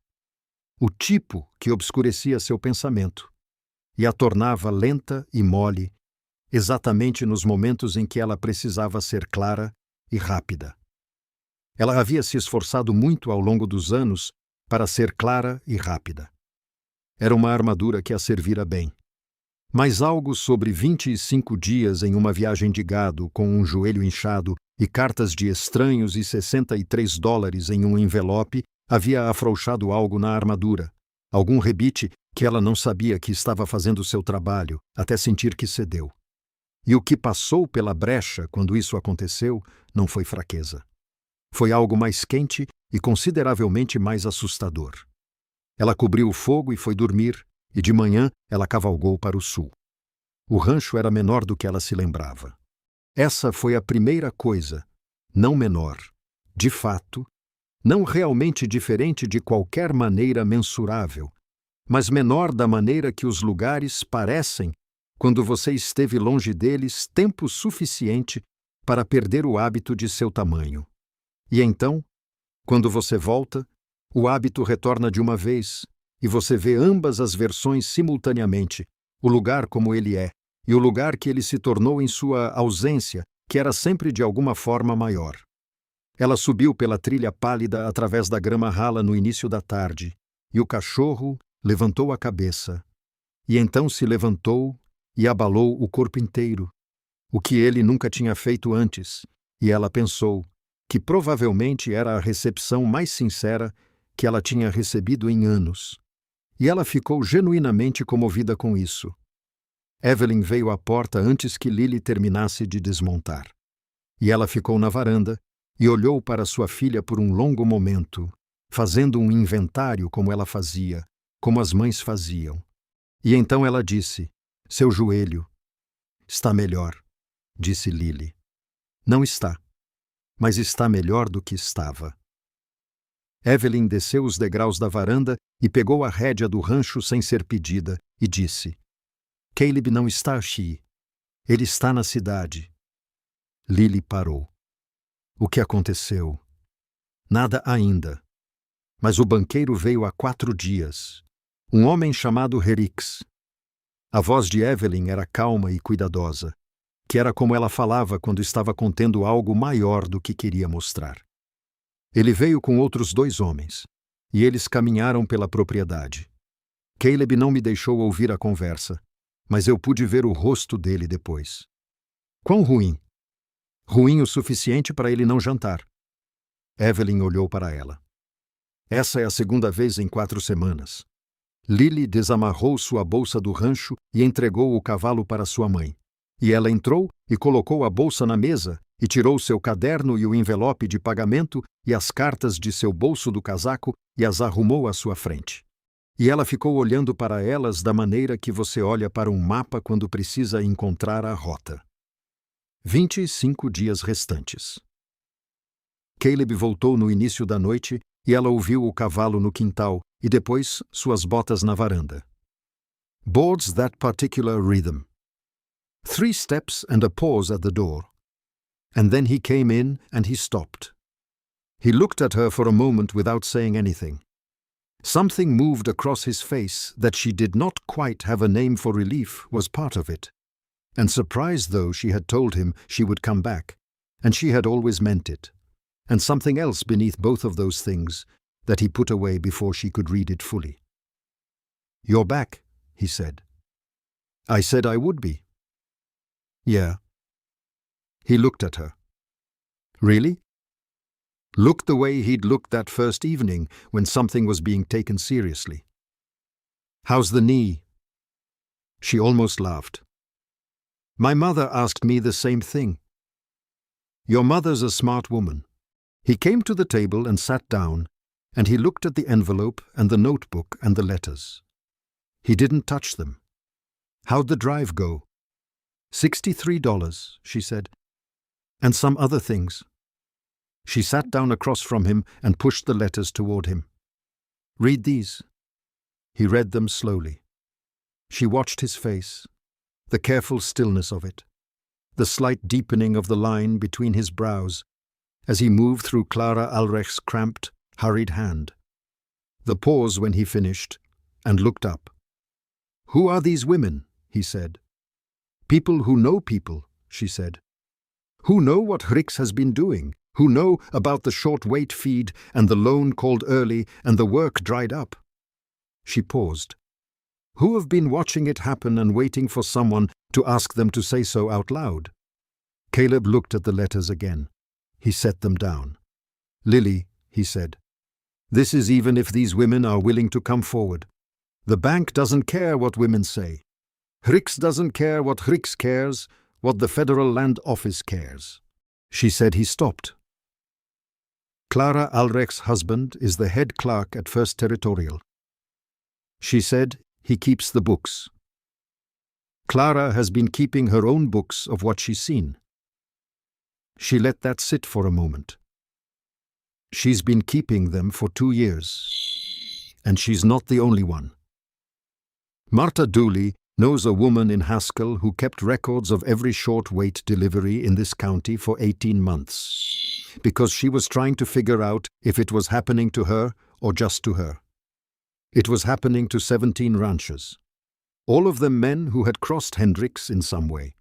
Speaker 1: O tipo que obscurecia seu pensamento e a tornava lenta e mole, exatamente nos momentos em que ela precisava ser clara e rápida. Ela havia se esforçado muito ao longo dos anos para ser clara e rápida. Era uma armadura que a servira bem. Mas algo sobre 25 dias em uma viagem de gado com um joelho inchado e cartas de estranhos e $63 em um envelope havia afrouxado algo na armadura, algum rebite que ela não sabia que estava fazendo seu trabalho, até sentir que cedeu. E o que passou pela brecha quando isso aconteceu não foi fraqueza. Foi algo mais quente e consideravelmente mais assustador. Ela cobriu o fogo e foi dormir, e de manhã ela cavalgou para o sul. O rancho era menor do que ela se lembrava. Essa foi a primeira coisa, não menor, de fato, não realmente diferente de qualquer maneira mensurável, mas menor da maneira que os lugares parecem quando você esteve longe deles tempo suficiente para perder o hábito de seu tamanho. E então, Quando você volta, o hábito retorna de uma vez, e você vê ambas as versões simultaneamente, o lugar como ele é, e o lugar que ele se tornou em sua ausência, que era sempre de alguma forma maior. Ela subiu pela trilha pálida através da grama rala no início da tarde, e o cachorro levantou a cabeça, e então se levantou e abalou o corpo inteiro, o que ele nunca tinha feito antes, e ela pensou que provavelmente era a recepção mais sincera que ela tinha recebido em anos. E ela ficou genuinamente comovida com isso. Evelyn veio à porta antes que Lily terminasse de desmontar. E ela ficou na varanda e olhou para sua filha por um longo momento, fazendo um inventário como ela fazia, como as mães faziam. E então ela disse: "Seu joelho está melhor", disse Lily. "Não está, mas está melhor do que estava." Evelyn desceu os degraus da varanda e pegou a rédea do rancho sem ser pedida e disse: "Caleb não está aqui. Ele está na cidade." Lily parou. O que aconteceu? Nada ainda. Mas o banqueiro veio há 4 dias. Um homem chamado Herix. A voz de Evelyn era calma e cuidadosa, que era como ela falava quando estava contendo algo maior do que queria mostrar. Ele veio com outros 2 homens, e eles caminharam pela propriedade. Caleb não me deixou ouvir a conversa, mas eu pude ver o rosto dele depois. Quão ruim! Ruim o suficiente para ele não jantar. Evelyn olhou para ela. Essa é a 2ª vez em 4 semanas. Lily desamarrou sua bolsa do rancho e entregou o cavalo para sua mãe. E ela entrou e colocou a bolsa na mesa e tirou seu caderno e o envelope de pagamento e as cartas de seu bolso do casaco e as arrumou à sua frente. E ela ficou olhando para elas da maneira que você olha para um mapa quando precisa encontrar a rota. 25 dias restantes. Caleb voltou no início da noite e ela ouviu o cavalo no quintal e depois suas botas na varanda. Boards that particular rhythm. 3 steps and a pause at the door. And then he came in and he stopped. He looked at her for a moment without saying anything. Something moved across his face that she did not quite have a name for relief was part of it. And surprised though she had told him she would come back, and she had always meant it. And something else beneath both of those things that he put away before she could read it fully. "You're back," he said. "I said I would be." "Yeah." He looked at her. "Really?" Looked the way he'd looked that first evening when something was being taken seriously. "How's the knee?" She almost laughed. "My mother asked me the same thing." "Your mother's a smart woman." He came to the table and sat down, and he looked at the envelope and the notebook and the letters. He didn't touch them. "How'd the drive go?" $63, she said. "And some other things." She sat down across from him and pushed the letters toward him. "Read these." He read them slowly. She watched his face, the careful stillness of it, the slight deepening of the line between his brows as he moved through Clara Alrecht's cramped, hurried hand. The pause when he finished, and looked up. "Who are these women?" he said. "People who know people," she said. "Who know what Hrix has been doing, who know about the short wait feed and the loan called early and the work dried up." She paused. "Who have been watching it happen and waiting for someone to ask them to say so out loud." Caleb looked at the letters again. He set them down. "Lily," he said, "this is even if these women are willing to come forward. The bank doesn't care what women say. Hrix doesn't care what Hrix cares, what the Federal Land Office cares." She said he stopped. "Clara Alrecht's husband is the head clerk at First Territorial. She said he keeps the books. Clara has been keeping her own books of what she's seen." She let that sit for a moment. "She's been keeping them for 2 years. And she's not the only one. Marta Dooley knows a woman in Haskell who kept records of every short wait delivery in this county for 18 months. because she was trying to figure out if it was happening to her or just to her. It was happening to 17 ranchers. All of them men who had crossed Hendricks in some way.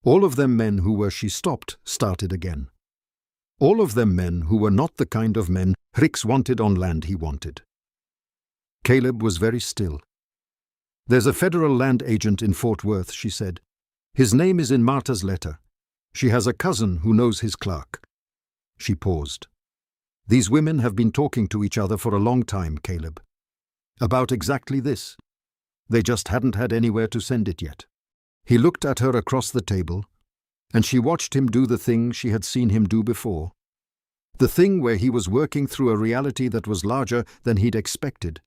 Speaker 1: All of them men who, where she stopped, started again. All of them men who were not the kind of men Hendricks wanted on land he wanted. Caleb was very still. "There's a federal land agent in Fort Worth," she said. "His name is in Marta's letter. She has a cousin who knows his clerk." She paused. "These women have been talking to each other for a long time, Caleb. About exactly this. They just hadn't had anywhere to send it yet." He looked at her across the table, and she watched him do the thing she had seen him do before. The thing where he was working through a reality that was larger than he'd expected,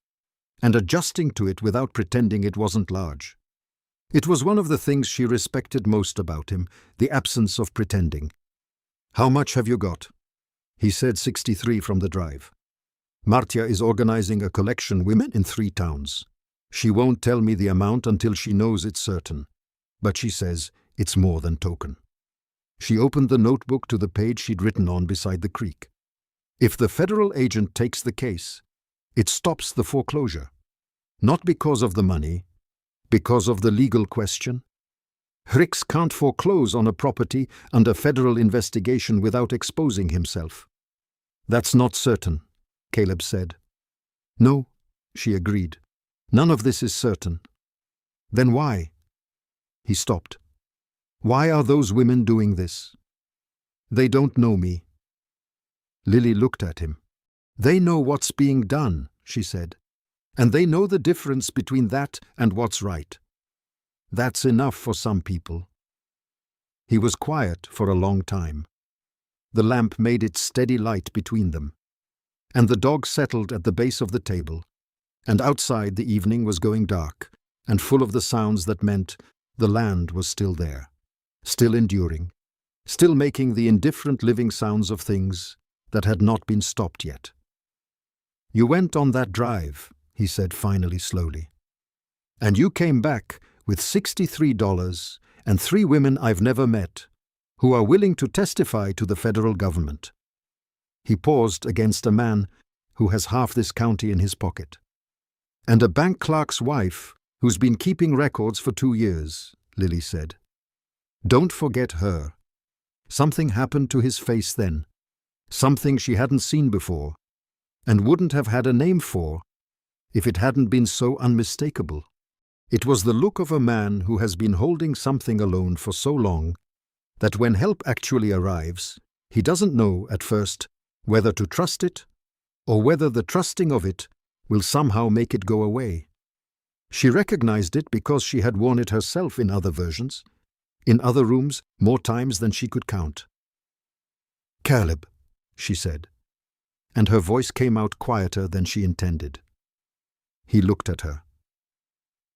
Speaker 1: and adjusting to it without pretending it wasn't large. It was one of the things she respected most about him, the absence of pretending. "How much have you got?" He said 63 from the drive. "Martia is organizing a collection women in 3 towns. She won't tell me the amount until she knows it's certain. But she says it's more than token." She opened the notebook to the page she'd written on beside the creek. "If the federal agent takes the case, it stops the foreclosure. Not because of the money, because of the legal question. Hendricks can't foreclose on a property under federal investigation without exposing himself." "That's not certain," Caleb said. "No," she agreed. "None of this is certain." "Then why?" He stopped. "Why are those women doing this?" "They don't know me." Lily looked at him. "They know what's being done," she said. "And they know the difference between that and what's right. That's enough for some people." He was quiet for a long time. The lamp made its steady light between them. And the dog settled at the base of the table. And outside the evening was going dark, and full of the sounds that meant the land was still there, still enduring, still making the indifferent living sounds of things that had not been stopped yet. "You went on that drive," he said finally slowly. "And you came back with $63 and 3 women I've never met, who are willing to testify to the federal government." He paused against a man who has half this county in his pocket. "And a bank clerk's wife who's been keeping records for 2 years, Lily said. "Don't forget her." Something happened to his face then, something she hadn't seen before, and wouldn't have had a name for if it hadn't been so unmistakable. It was the look of a man who has been holding something alone for so long that when help actually arrives, he doesn't know at first whether to trust it or whether the trusting of it will somehow make it go away. She recognized it because she had worn it herself in other versions, in other rooms, more times than she could count. "Caleb," she said, and her voice came out quieter than she intended. He looked at her.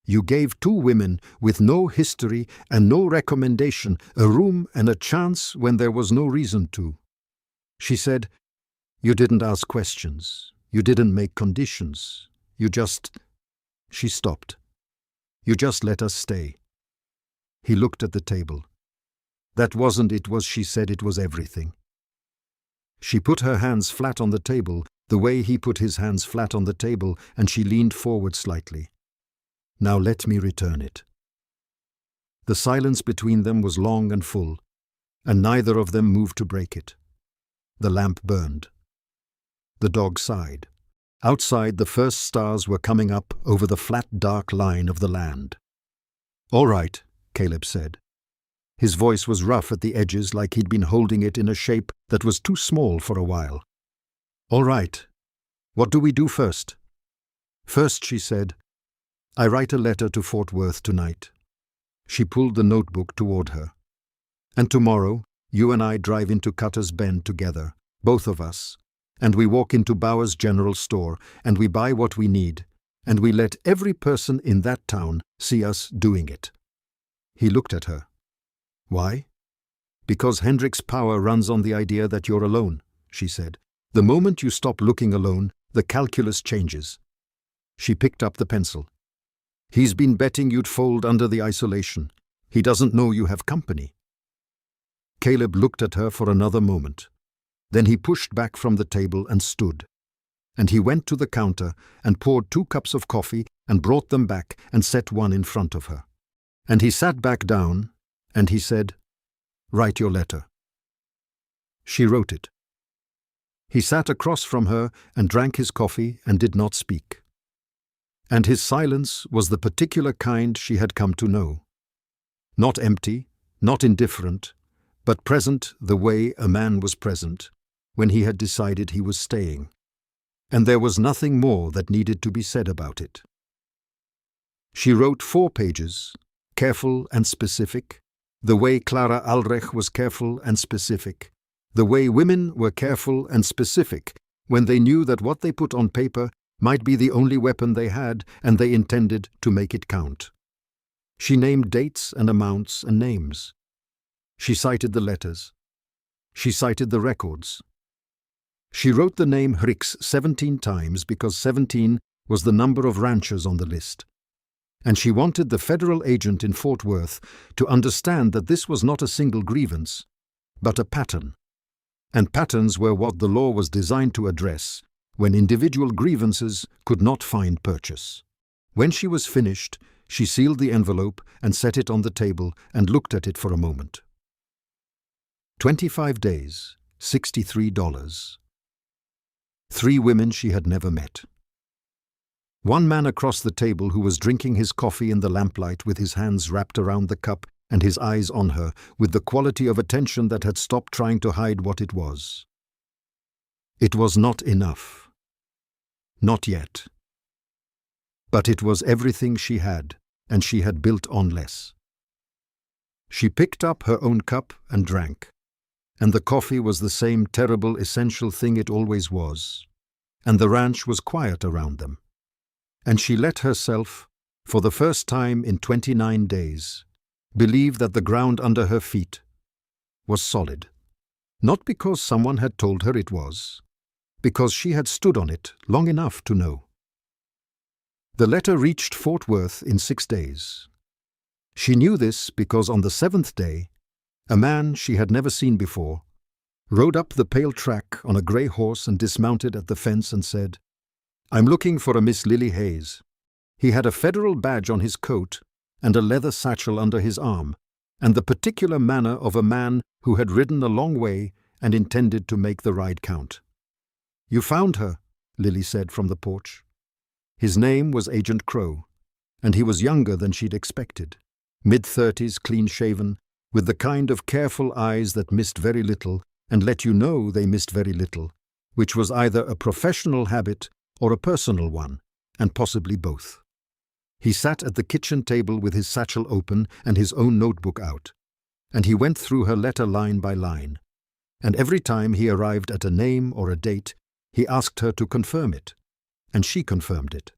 Speaker 1: "You gave 2 women with no history and no recommendation a room and a chance when there was no reason to." She said, "You didn't ask questions. You didn't make conditions. You just—" She stopped. "You just let us stay." He looked at the table. "That wasn't it, was," she said. "It was everything." She put her hands flat on the table, the way he put his hands flat on the table, and she leaned forward slightly. "Now let me return it." The silence between them was long and full, and neither of them moved to break it. The lamp burned. The dog sighed. Outside, the first stars were coming up over the flat, dark line of the land. "All right," Caleb said. His voice was rough at the edges, like he'd been holding it in a shape that was too small for a while. "All right. What do we do first?" "First," she said, "I write a letter to Fort Worth tonight." She pulled the notebook toward her. "And tomorrow, you and I drive into Cutter's Bend together, both of us, and we walk into Bauer's General Store, and we buy what we need, and we let every person in that town see us doing it." He looked at her. "Why?" "Because Hendricks' power runs on the idea that you're alone," she said. "The moment you stop looking alone, the calculus changes." She picked up the pencil. "He's been betting you'd fold under the isolation. He doesn't know you have company." Caleb looked at her for another moment. Then he pushed back from the table and stood. And he went to the counter and poured 2 cups of coffee and brought them back and set one in front of her. And he sat back down and he said, "Write your letter." She wrote it. He sat across from her and drank his coffee and did not speak. And his silence was the particular kind she had come to know. Not empty, not indifferent, but present the way a man was present when he had decided he was staying. And there was nothing more that needed to be said about it. She wrote 4 pages, careful and specific, the way Clara Alrech was careful and specific, the way women were careful and specific when they knew that what they put on paper might be the only weapon they had and they intended to make it count. She named dates and amounts and names. She cited the letters. She cited the records. She wrote the name Hrix 17 times because 17 was the number of ranchers on the list. And she wanted the federal agent in Fort Worth to understand that this was not a single grievance, but a pattern. And patterns were what the law was designed to address when individual grievances could not find purchase. When she was finished, she sealed the envelope and set it on the table and looked at it for a moment. 25 days, $63. 3 women she had never met. 1 man across the table who was drinking his coffee in the lamplight with his hands wrapped around the cup and his eyes on her with the quality of attention that had stopped trying to hide what it was. It was not enough. Not yet. But it was everything she had, and she had built on less. She picked up her own cup and drank, and the coffee was the same terrible essential thing it always was, and the ranch was quiet around them. And she let herself, for the first time in 29 days, believe that the ground under her feet was solid. Not because someone had told her it was, because she had stood on it long enough to know. The letter reached Fort Worth in 6 days. She knew this because on the 7th day, a man she had never seen before rode up the pale track on a grey horse and dismounted at the fence and said, "I'm looking for a Miss Lily Hayes." He had a federal badge on his coat and a leather satchel under his arm, and the particular manner of a man who had ridden a long way and intended to make the ride count. "You found her," Lily said from the porch. His name was Agent Crow, and he was younger than she'd expected, mid-30s, clean-shaven, with the kind of careful eyes that missed very little and let you know they missed very little, which was either a professional habit or a personal one, and possibly both. He sat at the kitchen table with his satchel open and his own notebook out, and he went through her letter line by line, and every time he arrived at a name or a date, he asked her to confirm it, and she confirmed it.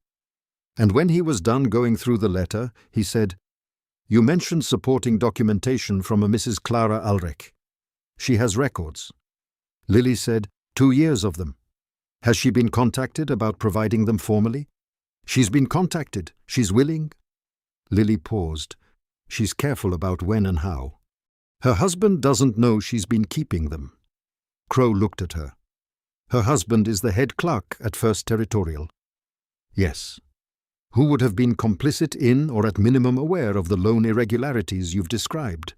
Speaker 1: And when he was done going through the letter, he said, "You mentioned supporting documentation from a Mrs. Clara Alrech. She has records." Lily said, 2 years of them. "Has she been contacted about providing them formally?" "She's been contacted. She's willing." Lily paused. She's careful about when and how. "Her husband doesn't know she's been keeping them." Crow looked at her. "Her husband is the head clerk at First Territorial." "Yes." "Who would have been complicit in or at minimum aware of the loan irregularities you've described?"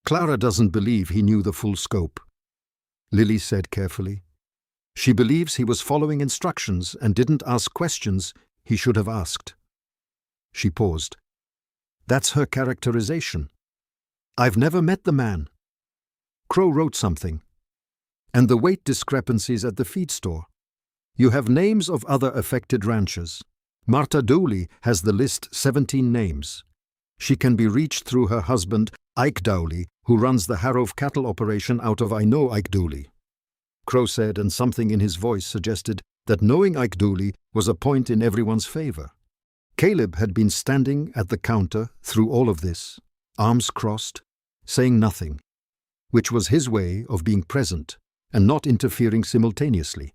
Speaker 1: "Clara doesn't believe he knew the full scope," Lily said carefully. "She believes he was following instructions and didn't ask questions he should have asked." She paused. "That's her characterization. I've never met the man." Crow wrote something. "And the weight discrepancies at the feed store. You have names of other affected ranchers. Marta Dooley has the list 17 names. She can be reached through her husband, Ike Dooley, who runs the Harrow cattle operation out of I know Ike Dooley." Crow said, and something in his voice suggested that knowing Ike Dooley was a point in everyone's favor. Caleb had been standing at the counter through all of this, arms crossed, saying nothing, which was his way of being present and not interfering simultaneously,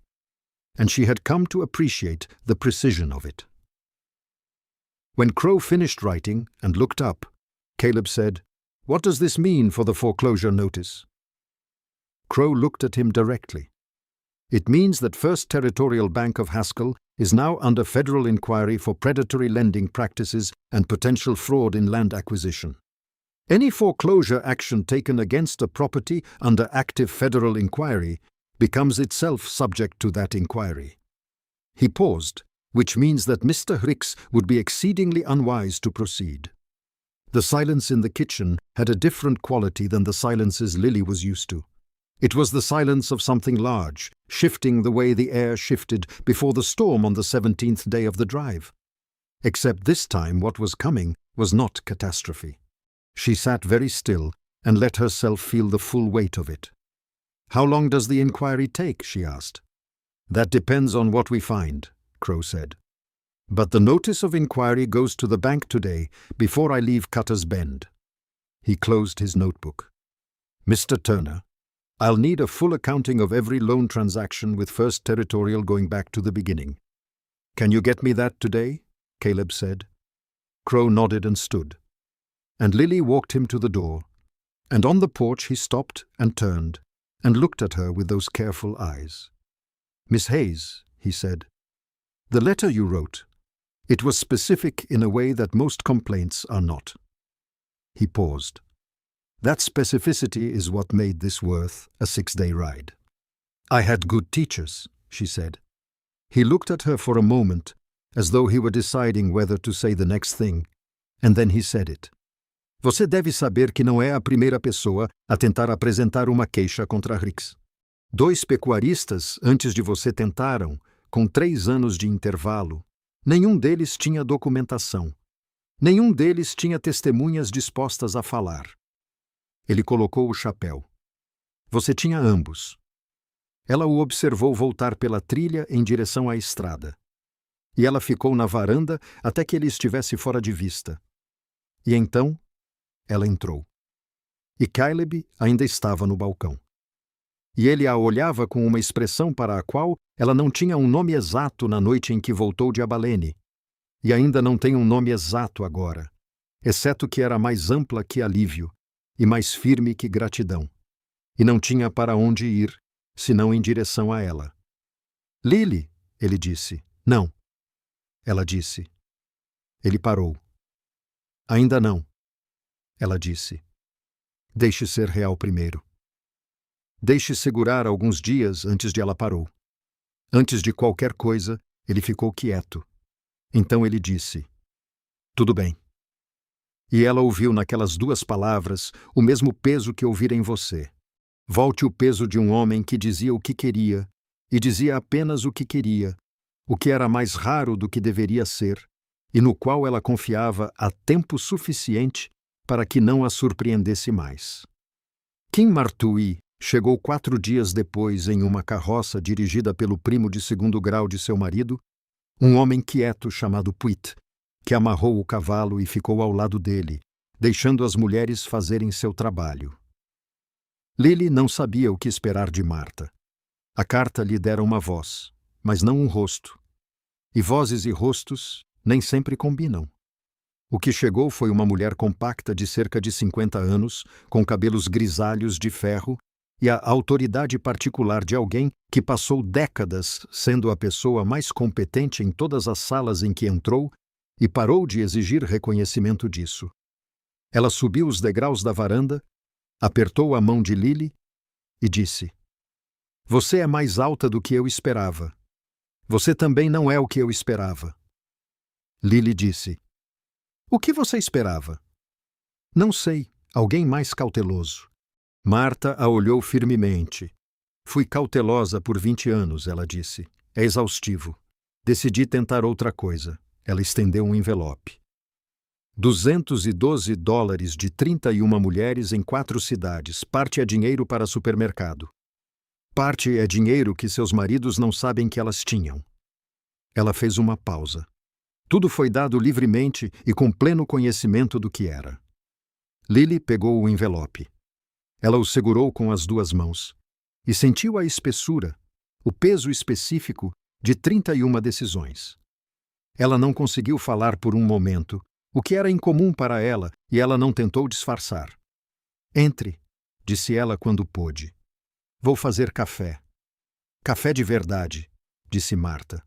Speaker 1: and she had come to appreciate the precision of it. When Crow finished writing and looked up, Caleb said, "What does this mean for the foreclosure notice?" Crow looked at him directly. "It means that First Territorial Bank of Haskell is now under federal inquiry for predatory lending practices and potential fraud in land acquisition. Any foreclosure action taken against a property under active federal inquiry becomes itself subject to that inquiry." He paused, which means that Mr. Ricks would be exceedingly unwise to proceed. The silence in the kitchen had a different quality than the silences Lily was used to. It was the silence of something large, shifting the way the air shifted before the storm on the 17th day of the drive. Except this time what was coming was not catastrophe. She sat very still and let herself feel the full weight of it. "How long does the inquiry take?" she asked. "That depends on what we find," Crow said. "But the notice of inquiry goes to the bank today before I leave Cutter's Bend." He closed his notebook. "Mr. Turner, I'll need a full accounting of every loan transaction with First Territorial going back to the beginning. Can you get me that today?" Caleb said. Crow nodded and stood. And Lily walked him to the door, and on the porch he stopped and turned and looked at her with those careful eyes. "Miss Hayes," he said, "the letter you wrote, it was specific in a way that most complaints are not." He paused. "That specificity is what made this worth a 6-day ride." "I had good teachers," she said. He looked at her for a moment, as though he were deciding whether to say the next thing, and then he said it. "Você deve saber que não é a primeira pessoa a tentar apresentar uma queixa contra Ricks. 2 pecuaristas antes de você tentaram, com 3 anos de intervalo. Nenhum deles tinha documentação. Nenhum deles tinha testemunhas dispostas a falar." Ele colocou o chapéu. "Você tinha ambos." Ela o observou voltar pela trilha em direção à estrada. E ela ficou na varanda até que ele estivesse fora de vista. E então, ela entrou. E Caleb ainda estava no balcão. E ele a olhava com uma expressão para a qual ela não tinha um nome exato na noite em que voltou de Abalene. E ainda não tem um nome exato agora, exceto que era mais ampla que alívio e mais firme que gratidão. E não tinha para onde ir, senão em direção a ela. "Lily", ele disse. "Não." Ela disse. Ele parou. "Ainda não." Ela disse. "Deixe ser real primeiro." Deixe segurar alguns dias antes de ela parou. Antes de qualquer coisa, ele ficou quieto. Então ele disse, "Tudo bem." E ela ouviu naquelas 2 palavras o mesmo peso que ouvira em você. Volte o peso de um homem que dizia o que queria, e dizia apenas o que queria, o que era mais raro do que deveria ser, e no qual ela confiava há tempo suficiente para que não a surpreendesse mais. Kim Martui chegou 4 dias depois em uma carroça dirigida pelo primo de 2º grau de seu marido, um homem quieto chamado Puit, que amarrou o cavalo e ficou ao lado dele, deixando as mulheres fazerem seu trabalho. Lily não sabia o que esperar de Marta. A carta lhe dera uma voz, mas não um rosto. E vozes e rostos nem sempre combinam. O que chegou foi uma mulher compacta de cerca de 50 anos, com cabelos grisalhos de ferro, e a autoridade particular de alguém que passou décadas sendo a pessoa mais competente em todas as salas em que entrou e parou de exigir reconhecimento disso. Ela subiu os degraus da varanda, apertou a mão de Lily e disse, "Você é mais alta do que eu esperava. Você também não é o que eu esperava." Lily disse, "O que você esperava?" "Não sei, alguém mais cauteloso." Marta a olhou firmemente. "Fui cautelosa por 20 anos, ela disse. "É exaustivo. Decidi tentar outra coisa." Ela estendeu um envelope. $212 de 31 mulheres em 4 cidades. Parte é dinheiro para supermercado. Parte é dinheiro que seus maridos não sabem que elas tinham. Ela fez uma pausa. Tudo foi dado livremente e com pleno conhecimento do que era. Lily pegou o envelope. Ela o segurou com as 2 mãos e sentiu a espessura, o peso específico de 31 decisões. Ela não conseguiu falar por um momento, o que era incomum para ela, e ela não tentou disfarçar. "Entre", disse ela quando pôde. Vou fazer café. Café de verdade, disse Marta.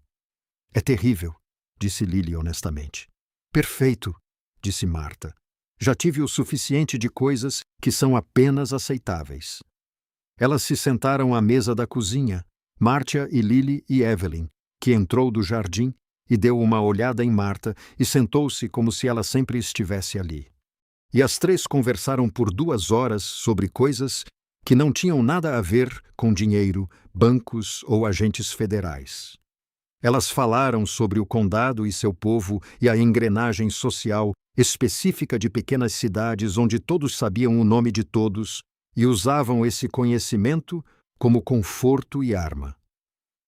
Speaker 1: É terrível, disse Lily honestamente. Perfeito, disse Marta. Já tive o suficiente de coisas que são apenas aceitáveis. Elas se sentaram à mesa da cozinha, Marcia e Lily e Evelyn, que entrou do jardim e deu uma olhada em Marta e sentou-se como se ela sempre estivesse ali. E as três conversaram por 2 horas sobre coisas que não tinham nada a ver com dinheiro, bancos ou agentes federais. Elas falaram sobre o condado e seu povo e a engrenagem social específica de pequenas cidades onde todos sabiam o nome de todos e usavam esse conhecimento como conforto e arma.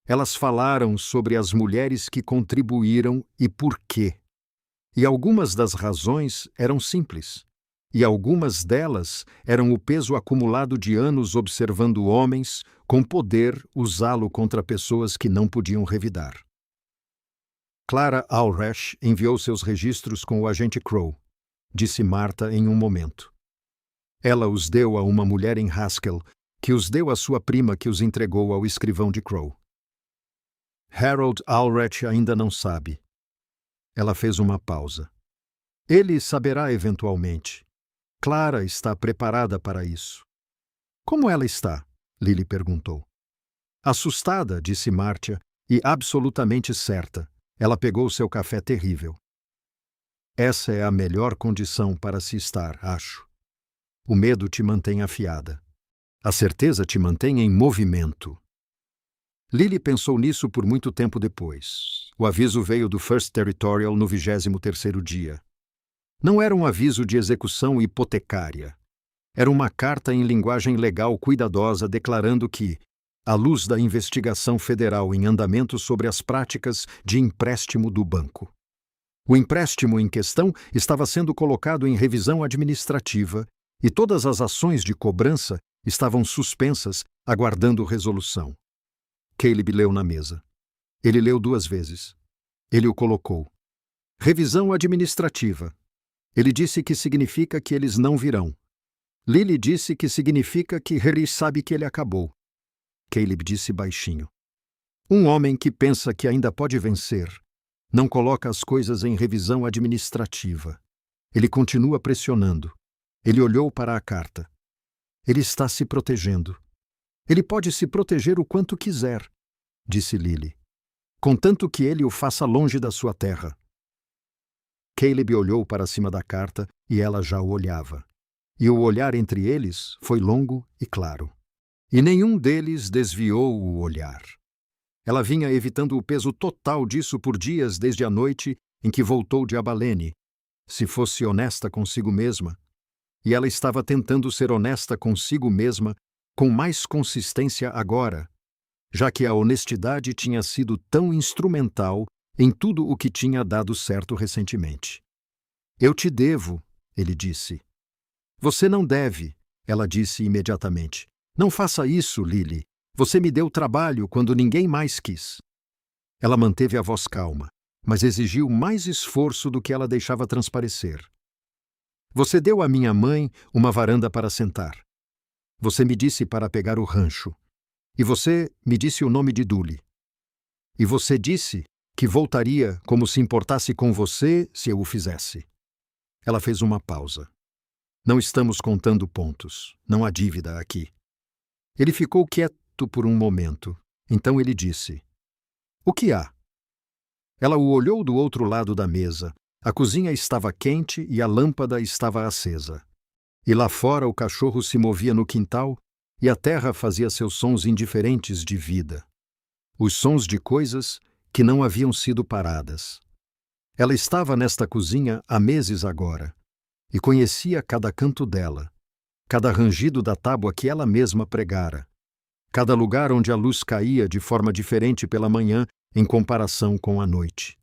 Speaker 1: Elas falaram sobre as mulheres que contribuíram e por quê. E algumas das razões eram simples. E algumas delas eram o peso acumulado de anos observando homens com poder usá-lo contra pessoas que não podiam revidar. Clara Ulrich enviou seus registros com o agente Crow, disse Marta em um momento. Ela os deu a uma mulher em Haskell, que os deu à sua prima que os entregou ao escrivão de Crow. Harold Ulrich ainda não sabe. Ela fez uma pausa. Ele saberá eventualmente. Clara está preparada para isso. Como ela está? Lily perguntou. Assustada, disse Marcia, e absolutamente certa. Ela pegou seu café terrível. Essa é a melhor condição para se estar, acho. O medo te mantém afiada. A certeza te mantém em movimento. Lily pensou nisso por muito tempo depois. O aviso veio do First Territorial no 23º dia. Não era um aviso de execução hipotecária. Era uma carta em linguagem legal cuidadosa declarando que, à luz da investigação federal em andamento sobre as práticas de empréstimo do banco, o empréstimo em questão estava sendo colocado em revisão administrativa e todas as ações de cobrança estavam suspensas, aguardando resolução. Caleb leu na mesa. Ele leu 2 vezes. Ele o colocou. Revisão administrativa. Ele disse que significa que eles não virão. Lily disse que significa que Harry sabe que ele acabou. Caleb disse baixinho. Um homem que pensa que ainda pode vencer não coloca as coisas em revisão administrativa. Ele continua pressionando. Ele olhou para a carta. Ele está se protegendo. Ele pode se proteger o quanto quiser, disse Lily, contanto que ele o faça longe da sua terra. Caleb olhou para cima da carta e ela já o olhava. E o olhar entre eles foi longo e claro. E nenhum deles desviou o olhar. Ela vinha evitando o peso total disso por dias desde a noite em que voltou de Abalene, se fosse honesta consigo mesma. E ela estava tentando ser honesta consigo mesma com mais consistência agora, já que a honestidade tinha sido tão instrumental em tudo o que tinha dado certo recentemente. Eu te devo, ele disse. Você não deve, ela disse imediatamente. Não faça isso, Lily. Você me deu trabalho quando ninguém mais quis. Ela manteve a voz calma, mas exigiu mais esforço do que ela deixava transparecer. Você deu à minha mãe uma varanda para sentar. Você me disse para pegar o rancho. E você me disse o nome de Dully. E você disse que voltaria como se importasse com você se eu o fizesse. Ela fez uma pausa. Não estamos contando pontos. Não há dívida aqui. Ele ficou quieto por um momento. Então ele disse: O que há? Ela o olhou do outro lado da mesa. A cozinha estava quente e a lâmpada estava acesa. E lá fora o cachorro se movia no quintal e a terra fazia seus sons indiferentes de vida. Os sons de coisas que não haviam sido paradas. Ela estava nesta cozinha há meses agora e conhecia cada canto dela, cada rangido da tábua que ela mesma pregara, cada lugar onde a luz caía de forma diferente pela manhã em comparação com a noite.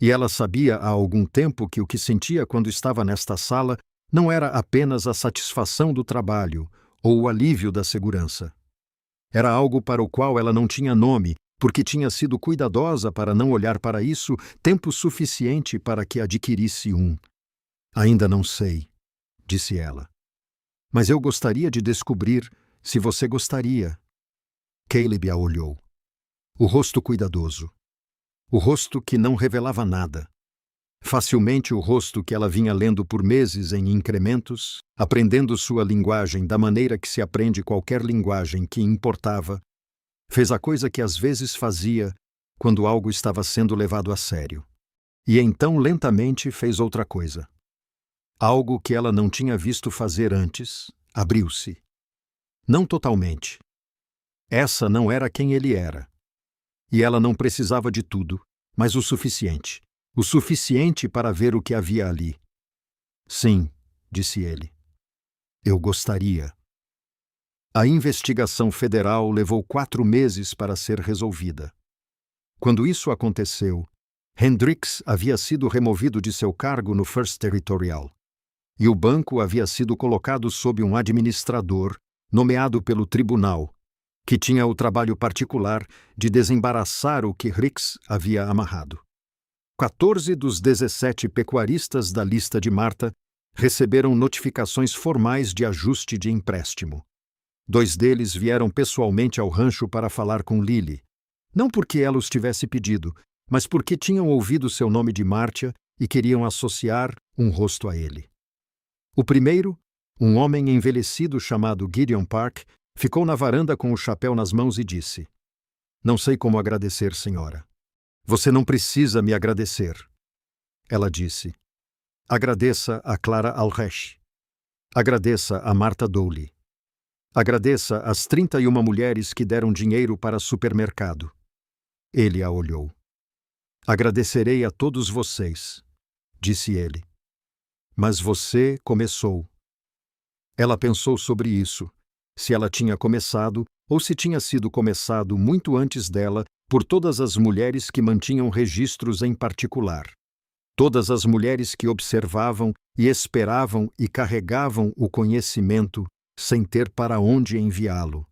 Speaker 1: E ela sabia há algum tempo que o que sentia quando estava nesta sala não era apenas a satisfação do trabalho ou o alívio da segurança. Era algo para o qual ela não tinha nome, porque tinha sido cuidadosa para não olhar para isso tempo suficiente para que adquirisse um. Ainda não sei, disse ela. Mas eu gostaria de descobrir se você gostaria, Caleb a olhou. O rosto cuidadoso. O rosto que não revelava nada. Facilmente o rosto que ela vinha lendo por meses em incrementos, aprendendo sua linguagem da maneira que se aprende qualquer linguagem que importava, fez a coisa que às vezes fazia quando algo estava sendo levado a sério. E então lentamente fez outra coisa. Algo que ela não tinha visto fazer antes, abriu-se. Não totalmente. Essa não era quem ele era. E ela não precisava de tudo, mas o suficiente. O suficiente para ver o que havia ali. Sim, disse ele. Eu gostaria. A investigação federal levou 4 meses para ser resolvida. Quando isso aconteceu, Hendricks havia sido removido de seu cargo no First Territorial. E o banco havia sido colocado sob um administrador, nomeado pelo tribunal, que tinha o trabalho particular de desembaraçar o que Ricks havia amarrado. 14 dos 17 pecuaristas da lista de Marta receberam notificações formais de ajuste de empréstimo. 2 deles vieram pessoalmente ao rancho para falar com Lily, não porque ela os tivesse pedido, mas porque tinham ouvido seu nome de Mártia e queriam associar um rosto a ele. O primeiro, um homem envelhecido chamado Gideon Park, ficou na varanda com o chapéu nas mãos e disse: "Não sei como agradecer, senhora." "Você não precisa me agradecer." Ela disse: "Agradeça a Clara Alresh. Agradeça a Marta Dowley. Agradeça às 31 mulheres que deram dinheiro para supermercado." Ele a olhou. "Agradecerei a todos vocês," disse ele. "Mas você começou." Ela pensou sobre isso, se ela tinha começado ou se tinha sido começado muito antes dela por todas as mulheres que mantinham registros em particular. Todas as mulheres que observavam e esperavam e carregavam o conhecimento sem ter para onde enviá-lo.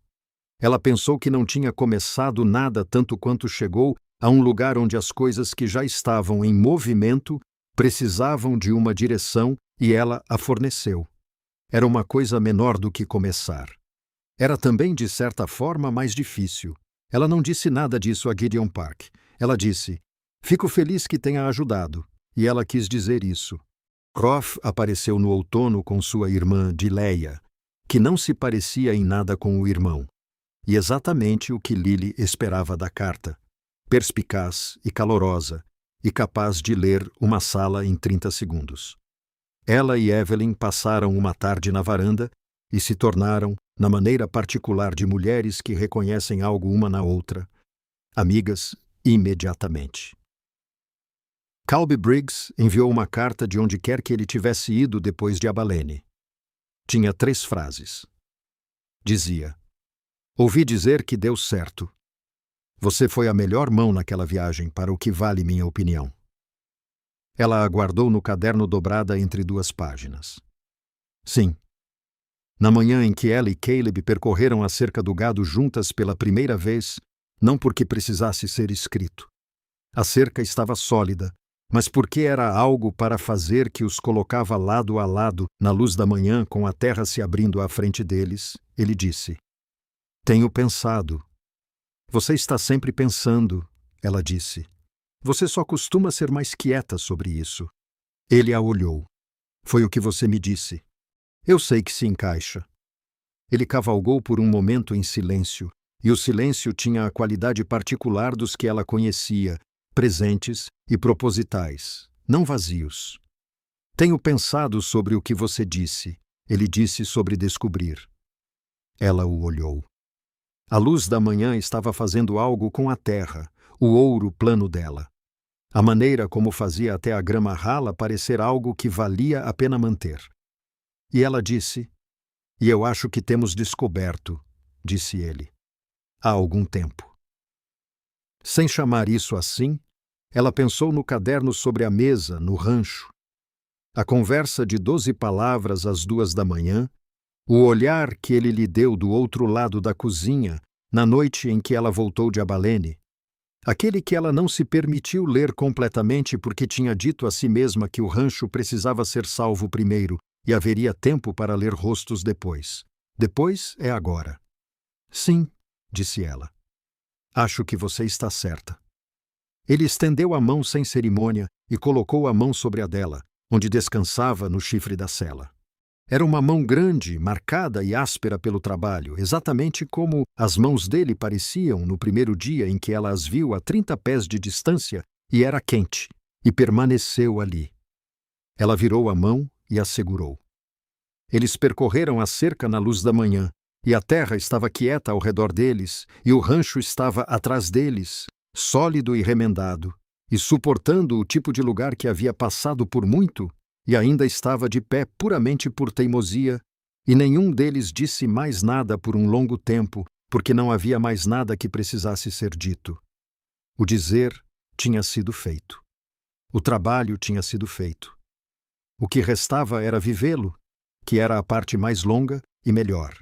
Speaker 1: Ela pensou que não tinha começado nada tanto quanto chegou a um lugar onde as coisas que já estavam em movimento precisavam de uma direção e ela a forneceu. Era uma coisa menor do que começar. Era também, de certa forma, mais difícil. Ela não disse nada disso a Gideon Park. Ela disse: "Fico feliz que tenha ajudado." E ela quis dizer isso. Roth apareceu no outono com sua irmã Dileia, que não se parecia em nada com o irmão. E exatamente o que Lily esperava da carta. Perspicaz e calorosa, e capaz de ler uma sala em 30 segundos. Ela e Evelyn passaram uma tarde na varanda e se tornaram, na maneira particular de mulheres que reconhecem algo uma na outra, amigas imediatamente. Calby Briggs enviou uma carta de onde quer que ele tivesse ido depois de Abalene. Tinha 3 frases. Dizia: "Ouvi dizer que deu certo. Você foi a melhor mão naquela viagem, para o que vale minha opinião." Ela aguardou no caderno dobrada entre 2 páginas. Sim. Na manhã em que ela e Caleb percorreram a cerca do gado juntas pela primeira vez, não porque precisasse ser escrito. A cerca estava sólida, mas porque era algo para fazer que os colocava lado a lado na luz da manhã com a terra se abrindo à frente deles, ele disse: "Tenho pensado." "Você está sempre pensando," ela disse. "Você só costuma ser mais quieta sobre isso." Ele a olhou. "Foi o que você me disse." "Eu sei que se encaixa." Ele cavalgou por um momento em silêncio, e o silêncio tinha a qualidade particular dos que ela conhecia, presentes e propositais, não vazios. "Tenho pensado sobre o que você disse," ele disse sobre descobrir. Ela o olhou. A luz da manhã estava fazendo algo com a terra, o ouro plano dela. A maneira como fazia até a grama rala parecer algo que valia a pena manter. E ela disse: "E eu acho que temos descoberto," disse ele, "há algum tempo." Sem chamar isso assim, ela pensou no caderno sobre a mesa, no rancho. A conversa de 12 palavras às 2 da manhã, o olhar que ele lhe deu do outro lado da cozinha, na noite em que ela voltou de Abalene, aquele que ela não se permitiu ler completamente porque tinha dito a si mesma que o rancho precisava ser salvo primeiro e haveria tempo para ler rostos depois. Depois é agora. Sim, disse ela. Acho que você está certa. Ele estendeu a mão sem cerimônia e colocou a mão sobre a dela, onde descansava no chifre da sela. Era uma mão grande, marcada e áspera pelo trabalho, exatamente como as mãos dele pareciam no primeiro dia em que ela as viu a 30 pés de distância e era quente, e permaneceu ali. Ela virou a mão e a segurou. Eles percorreram a cerca na luz da manhã, e a terra estava quieta ao redor deles, e o rancho estava atrás deles, sólido e remendado, e suportando o tipo de lugar que havia passado por muito, e ainda estava de pé puramente por teimosia, e nenhum deles disse mais nada por um longo tempo, porque não havia mais nada que precisasse ser dito. O dizer tinha sido feito. O trabalho tinha sido feito. O que restava era vivê-lo, que era a parte mais longa e melhor.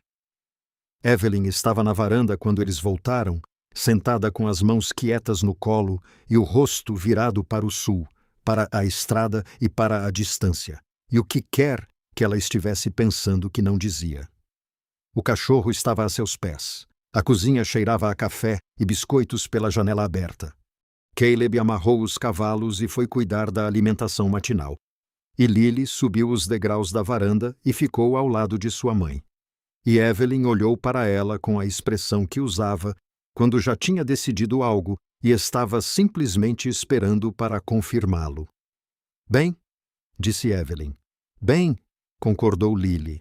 Speaker 1: Evelyn estava na varanda quando eles voltaram, sentada com as mãos quietas no colo e o rosto virado para o sul, para a estrada e para a distância, e o que quer que ela estivesse pensando que não dizia. O cachorro estava a seus pés. A cozinha cheirava a café e biscoitos pela janela aberta. Caleb amarrou os cavalos e foi cuidar da alimentação matinal. E Lily subiu os degraus da varanda e ficou ao lado de sua mãe. E Evelyn olhou para ela com a expressão que usava quando já tinha decidido algo e estava simplesmente esperando para confirmá-lo. Bem, disse Evelyn. Bem, concordou Lily.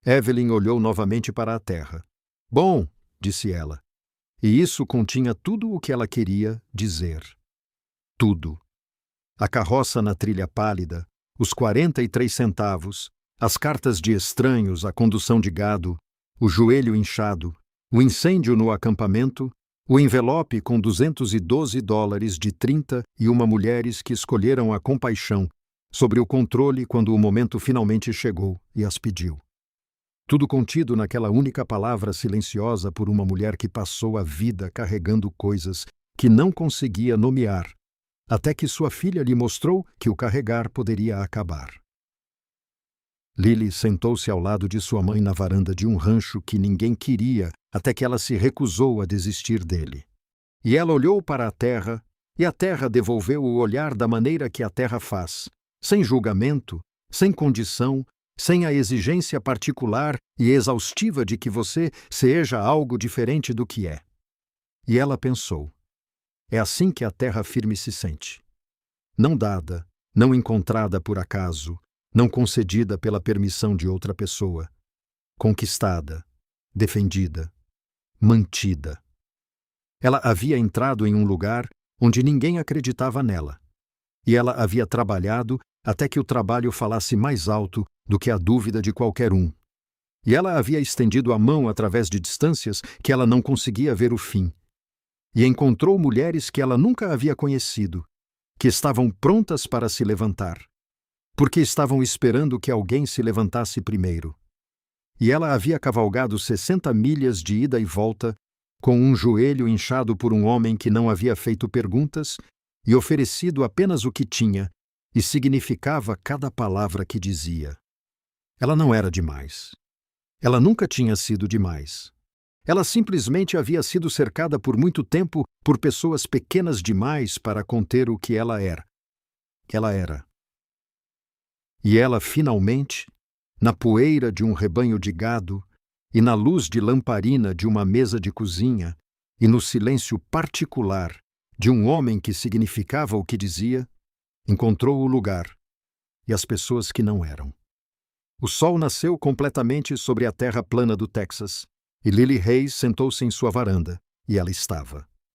Speaker 1: Evelyn olhou novamente para a terra. Bom, disse ela. E isso continha tudo o que ela queria dizer. Tudo. A carroça na trilha pálida, os 43 centavos, as cartas de estranhos, a condução de gado, o joelho inchado, o incêndio no acampamento, o envelope com $212 de 30 e uma mulheres que escolheram a compaixão sobre o controle quando o momento finalmente chegou e as pediu. Tudo contido naquela única palavra silenciosa por uma mulher que passou a vida carregando coisas que não conseguia nomear, até que sua filha lhe mostrou que o carregar poderia acabar. Lily sentou-se ao lado de sua mãe na varanda de um rancho que ninguém queria, até que ela se recusou a desistir dele. E ela olhou para a terra, e a terra devolveu o olhar da maneira que a terra faz, sem julgamento, sem condição, sem a exigência particular e exaustiva de que você seja algo diferente do que é. E ela pensou: é assim que a terra firme se sente. Não dada, não encontrada por acaso, não concedida pela permissão de outra pessoa. Conquistada, defendida, mantida. Ela havia entrado em um lugar onde ninguém acreditava nela. E ela havia trabalhado até que o trabalho falasse mais alto do que a dúvida de qualquer um. E ela havia estendido a mão através de distâncias que ela não conseguia ver o fim. E encontrou mulheres que ela nunca havia conhecido, que estavam prontas para se levantar, porque estavam esperando que alguém se levantasse primeiro. E ela havia cavalgado 60 milhas de ida e volta, com um joelho inchado por um homem que não havia feito perguntas e oferecido apenas o que tinha, e significava cada palavra que dizia. Ela não era demais. Ela nunca tinha sido demais. Ela simplesmente havia sido cercada por muito tempo por pessoas pequenas demais para conter o que ela era. Ela era. E ela, finalmente, na poeira de um rebanho de gado, e na luz de lamparina de uma mesa de cozinha, e no silêncio particular de um homem que significava o que dizia, encontrou o lugar e as pessoas que não eram. O sol nasceu completamente sobre a terra plana do Texas, e Lily Hayes sentou-se em sua varanda, e ela estava.